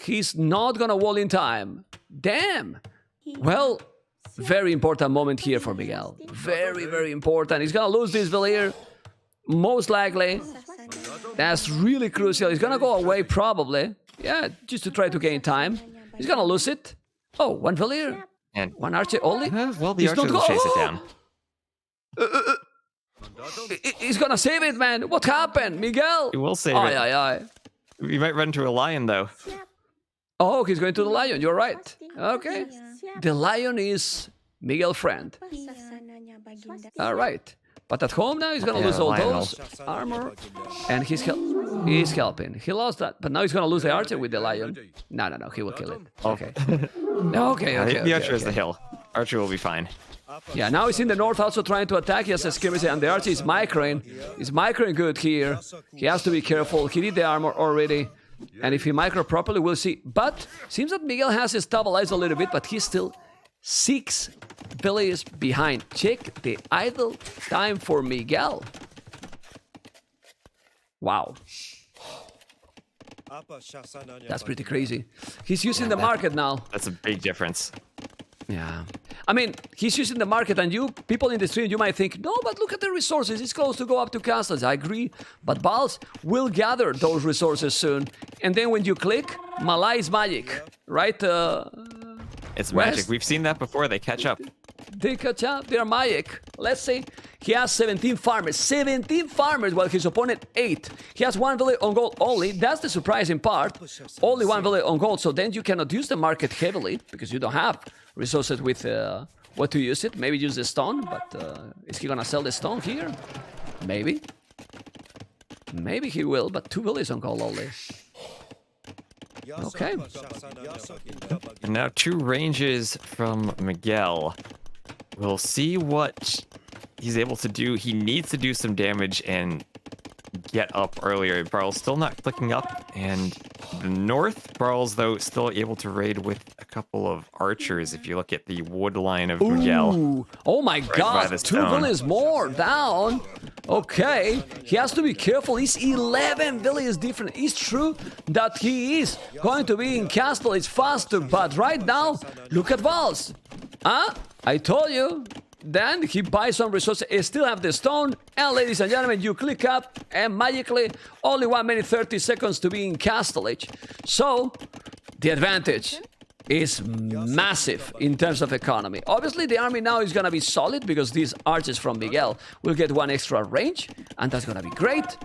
he's not going to wall in time. Damn. Well, very important moment here for Miguel. Very, very important. He's going to lose this village, most likely. That's really crucial. He's going to go away, probably. Yeah, just to try to gain time. He's going to lose it. Oh, one village. And One archer only? well, the archers will chase it down. He's gonna save it, man. What happened, Miguel? He will save Aye, it. aye, aye. You might run into a lion, though. Oh, he's going to the lion. You're right. Okay. The lion is Miguel's friend. All right. But at home now, he's gonna lose all lion those armor, and he's helping. He lost that, but now he's gonna lose the archer with the lion. No, he will kill it. Okay. Okay. The archer is the hill. Archer will be fine. Yeah, now he's in the north also trying to attack. He has a skirmish, and the archer is microing. He's microing good here. He has to be careful. He did the armor already. And if he micro properly, we'll see. But seems that Miguel has stabilized a little bit, but he's still 6 villages behind. Check the idle time for Miguel. Wow. That's pretty crazy. He's using the market now. That's a big difference. Yeah. I mean, he's using the market, and you, people in the stream, you might think, no, but look at the resources. It's close to go up to castles. I agree. But Barles will gather those resources soon. And then when you click, Malai is magic, right? It's West? magic. We've seen that before. They catch up. They catch up. They're magic. Let's see. He has 17 farmers. 17 farmers, while his opponent 8. He has 1 village on gold only. That's the surprising part. Only 1 village on gold. So then you cannot use the market heavily because you don't have resources with what to use it. Maybe use the stone, but is he gonna sell the stone here? Maybe. Maybe he will, but 2 villages on gold only. Okay. And now 2 ranges from Miguel. We'll see what he's able to do. He needs to do some damage and get up earlier. Barles still not clicking up. And the north, Barles, though, still able to raid with a couple of archers if you look at the wood line of Miguel. Ooh. Oh my god, 2 villages more down. Okay, he has to be careful. He's 11 villages different. It's true that he is going to be in castle. It's faster, but right now, look at Barles. Huh? I told you. Then he buys some resources. He still have the stone. And ladies and gentlemen, you click up and magically only 1 minute 30 seconds to be in castlage. So the advantage is massive in terms of economy. Obviously, the army now is going to be solid because these archers from Miguel will get 1 extra range, and that's going to be great.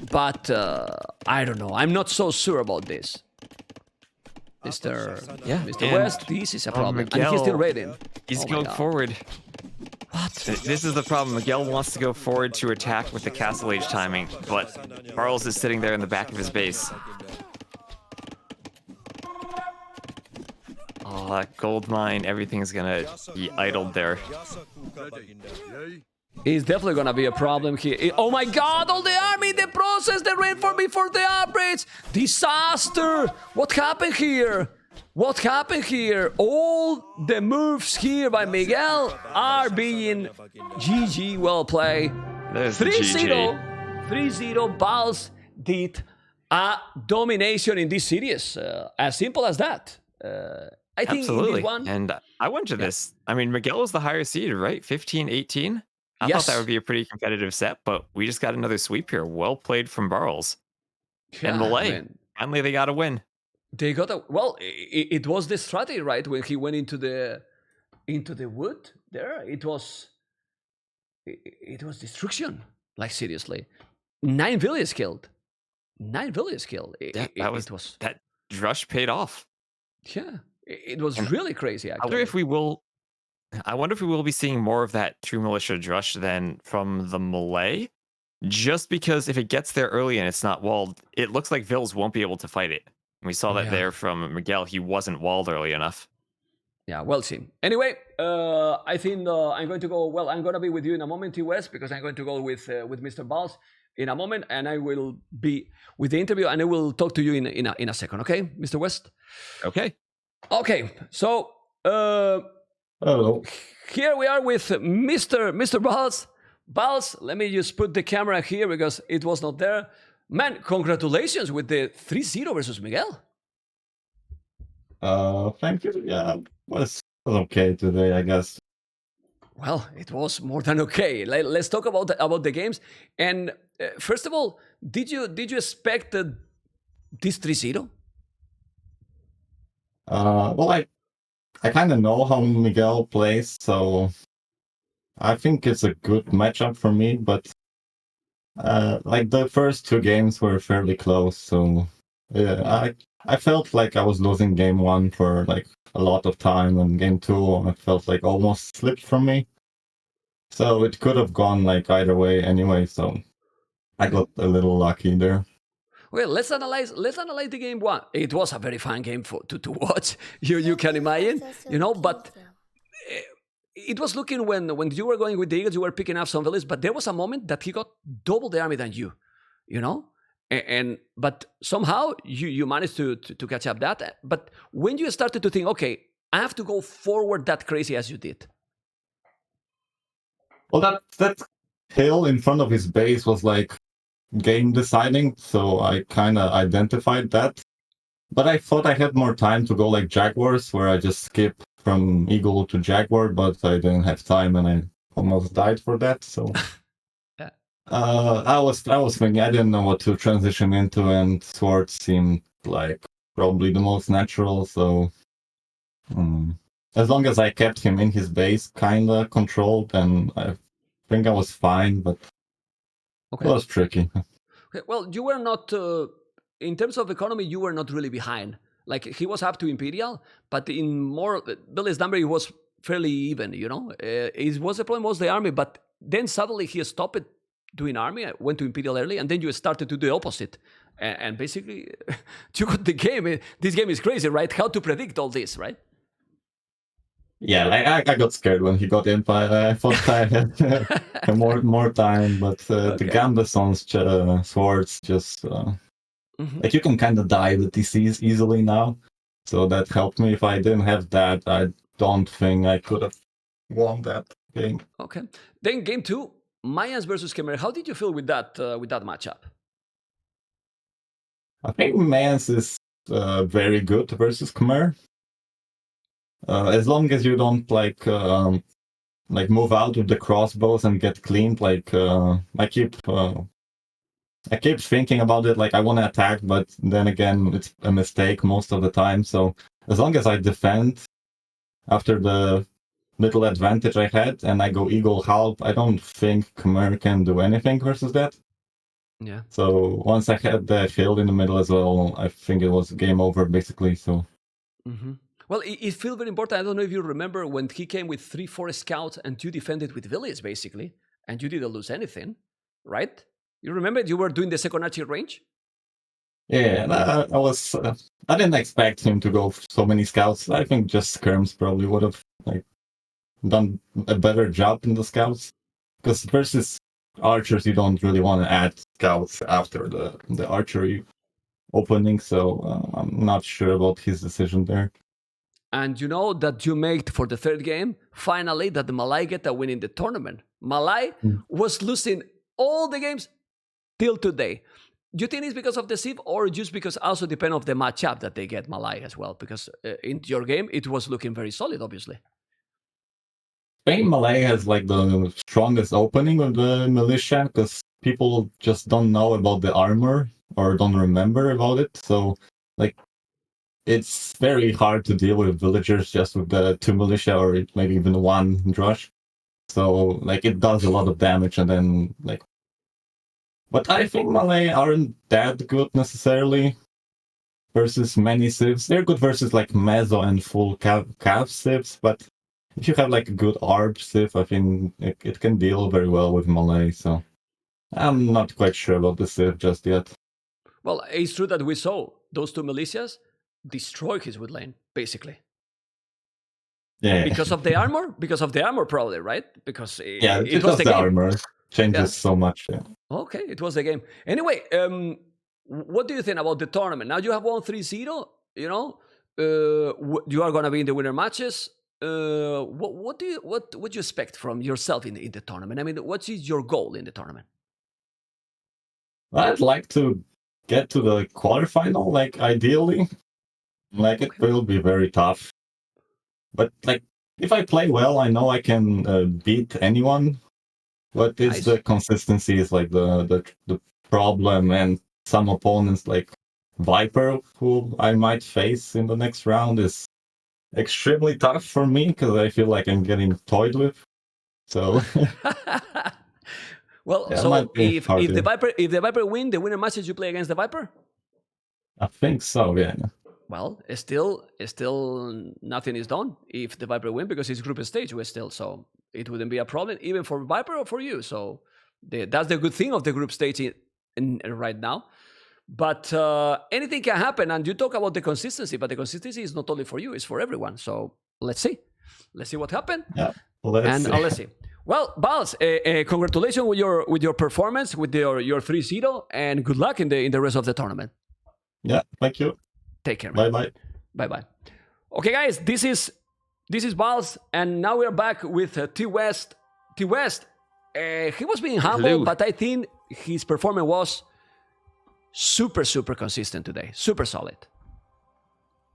But I don't know. I'm not so sure about this. Mr. West, this is a problem. Miguel, and he's still raiding. He's going forward. What? This is the problem. Miguel wants to go forward to attack with the castle age timing, but Barles is sitting there in the back of his base. Oh, that gold mine, everything's gonna be idled there. It's definitely gonna be a problem here. Oh my god, all the army in the process, they ran for me for the upgrades! Disaster! What happened here? What happened here? All the moves here by Miguel are being GG, well played. 3-0. 3-0, Barles did a domination in this series. As simple as that. I think absolutely. One... And I went to this. I mean, Miguel was the higher seed, right? 15-18. I thought that would be a pretty competitive set, but we just got another sweep here. Well played from Barles. Yeah, and Malay. Finally, they got a win. They got a... Well, it was the strategy, right? When he went into the wood there, it was destruction. Like, seriously. 9 villages killed. 9 villages killed. That rush paid off. Yeah. It was really crazy, actually. I wonder if we will be seeing more of that true militia drush then from the Malay. just because if it gets there early and it's not walled, it looks like Vils won't be able to fight it. We saw that Yeah. there from Miguel. He wasn't walled early enough. Yeah, we'll see. Anyway, I think I'm going to go. Well, I'm going to be with you in a moment, TWS, because I'm going to go with Mr. Barles in a moment, and I will be with the interview, and I will talk to you in a second. Okay, Mr. West. Okay. Okay. So Hello. here we are with Mr. Barles. Barles, let me just put the camera here because it was not there. Man, congratulations with the 3-0 versus Miguel. Thank you. Yeah, was okay today, I guess. Well, it was more than okay. Let's talk about the games. And first of all, did you expect this 3-0? Well, I kind of know how Miguel plays, so I think it's a good matchup for me. But like the first two games were fairly close, so yeah, I felt like I was losing game one for like a lot of time, and game two I felt like almost slipped from me. So it could have gone like either way anyway. So I got a little lucky there. Well, let's analyze the game one. It was a very fun game to watch. You can imagine, but it was looking when you were going with the Eagles, you were picking up some values, but there was a moment that he got double the army than you, but somehow you managed to catch up that. But when you started to think, okay, I have to go forward that crazy as you did. Well, that hill in front of his base was like game deciding, so I kind of identified that. But I thought I had more time to go like Jaguars, where I just skip from Eagle to Jaguar, but I didn't have time and I almost died for that. So yeah. I was thinking I didn't know what to transition into, and Sword seemed like probably the most natural. So as long as I kept him in his base, kind of controlled, then I think I was fine. But it was tricky. Okay, well, you were not in terms of economy. You were not really behind. Like he was up to Imperial, but in more Billy's number, it was fairly even. It was the problem was the army, but then suddenly he stopped doing army, went to Imperial early, and then you started to do the opposite, and basically you got the game. This game is crazy, right? How to predict all this, right? Yeah, like I got scared when he got in, but I thought I had more time. But the Gambus on swords just like you can kind of die the disease easily now, so that helped me. If I didn't have that, I don't think I could have won that game. Okay, then game two, Mayans versus Khmer. How did you feel with that matchup? I think Mayans is very good versus Khmer. As long as you don't like move out with the crossbows and get cleaned. Like I keep thinking about it. Like I want to attack, but then again, it's a mistake most of the time. So as long as I defend after the little advantage I had, and I go Eagle half, I don't think Khmer can do anything versus that. Yeah. So once I had the hill in the middle as well, I think it was game over basically. So. Well, it feels very important. I don't know if you remember when he came with 3-4 scouts and you defended with Villiers, basically, and you didn't lose anything, right? You remember you were doing the second archer range? Yeah, I was. I didn't expect him to go so many scouts. I think just Skirms probably would have done a better job in the scouts, because versus archers you don't really want to add scouts after the archery opening. So I'm not sure about his decision there. And you know that you made for the third game, finally, that the Malay get a win in the tournament. Malay was losing all the games till today. Do you think it's because of the sieve, or just because also depend of the matchup that they get Malay as well? Because in your game, it was looking very solid, obviously. I think Malay has like the strongest opening of the militia, because people just don't know about the armor or don't remember about it. So like it's very hard to deal with villagers just with the 2 militia or maybe even 1 drush. So like it does a lot of damage, and then like. But I think Malay aren't that good necessarily versus many civs. They're good versus like Meso and full calf civs, but if you have like a good ARB civ, I think it can deal very well with Malay. So I'm not quite sure about the Civ just yet. Well, it's true that we saw those two militias destroy his wood lane, basically. Yeah. Because of the armor? Because of the armor, probably, right? Because Yeah, it was the game. armor changes Yeah. so much. Yeah. Okay, it was the game. Anyway, what do you think about the tournament? Now you have won 3-0, you know? You are going to be in the winner matches. What would you expect from yourself in the tournament? I mean, what is your goal in the tournament? I'd like to get to the quarterfinal, like ideally. Like it will be very tough. But like if I play well, I know I can beat anyone. But it's Nice. the consistency is like the problem, and some opponents like Viper, who I might face in the next round, is extremely tough for me because I feel like I'm getting toyed with. So well, yeah, it so might be if harder. the Viper win the winner matches, you play against the Viper. I think so. Yeah. Well, still nothing is done if the Viper win because it's group stage. We're still, so it wouldn't be a problem even for Viper or for you. So that's the good thing of the group stage right now. But anything can happen, and you talk about the consistency, but the consistency is not only for you; it's for everyone. So let's see what happens. Yeah. Let's see. Well, Barles, congratulations with your performance, with your 3-0, and good luck in the rest of the tournament. Yeah. Thank you. Take care, man. Bye. Bye. Okay, guys, this is Barles, and now we're back with T-West. T-West, he was being humble, Hello. but I think his performance was super consistent today. Super solid.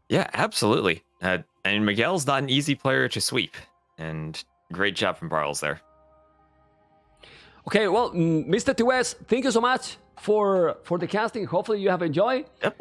Yeah, absolutely. And Miguel's not an easy player to sweep. And great job from Barles there. Okay, well, Mr. T-West, thank you so much for the casting. Hopefully you have enjoyed. Yep.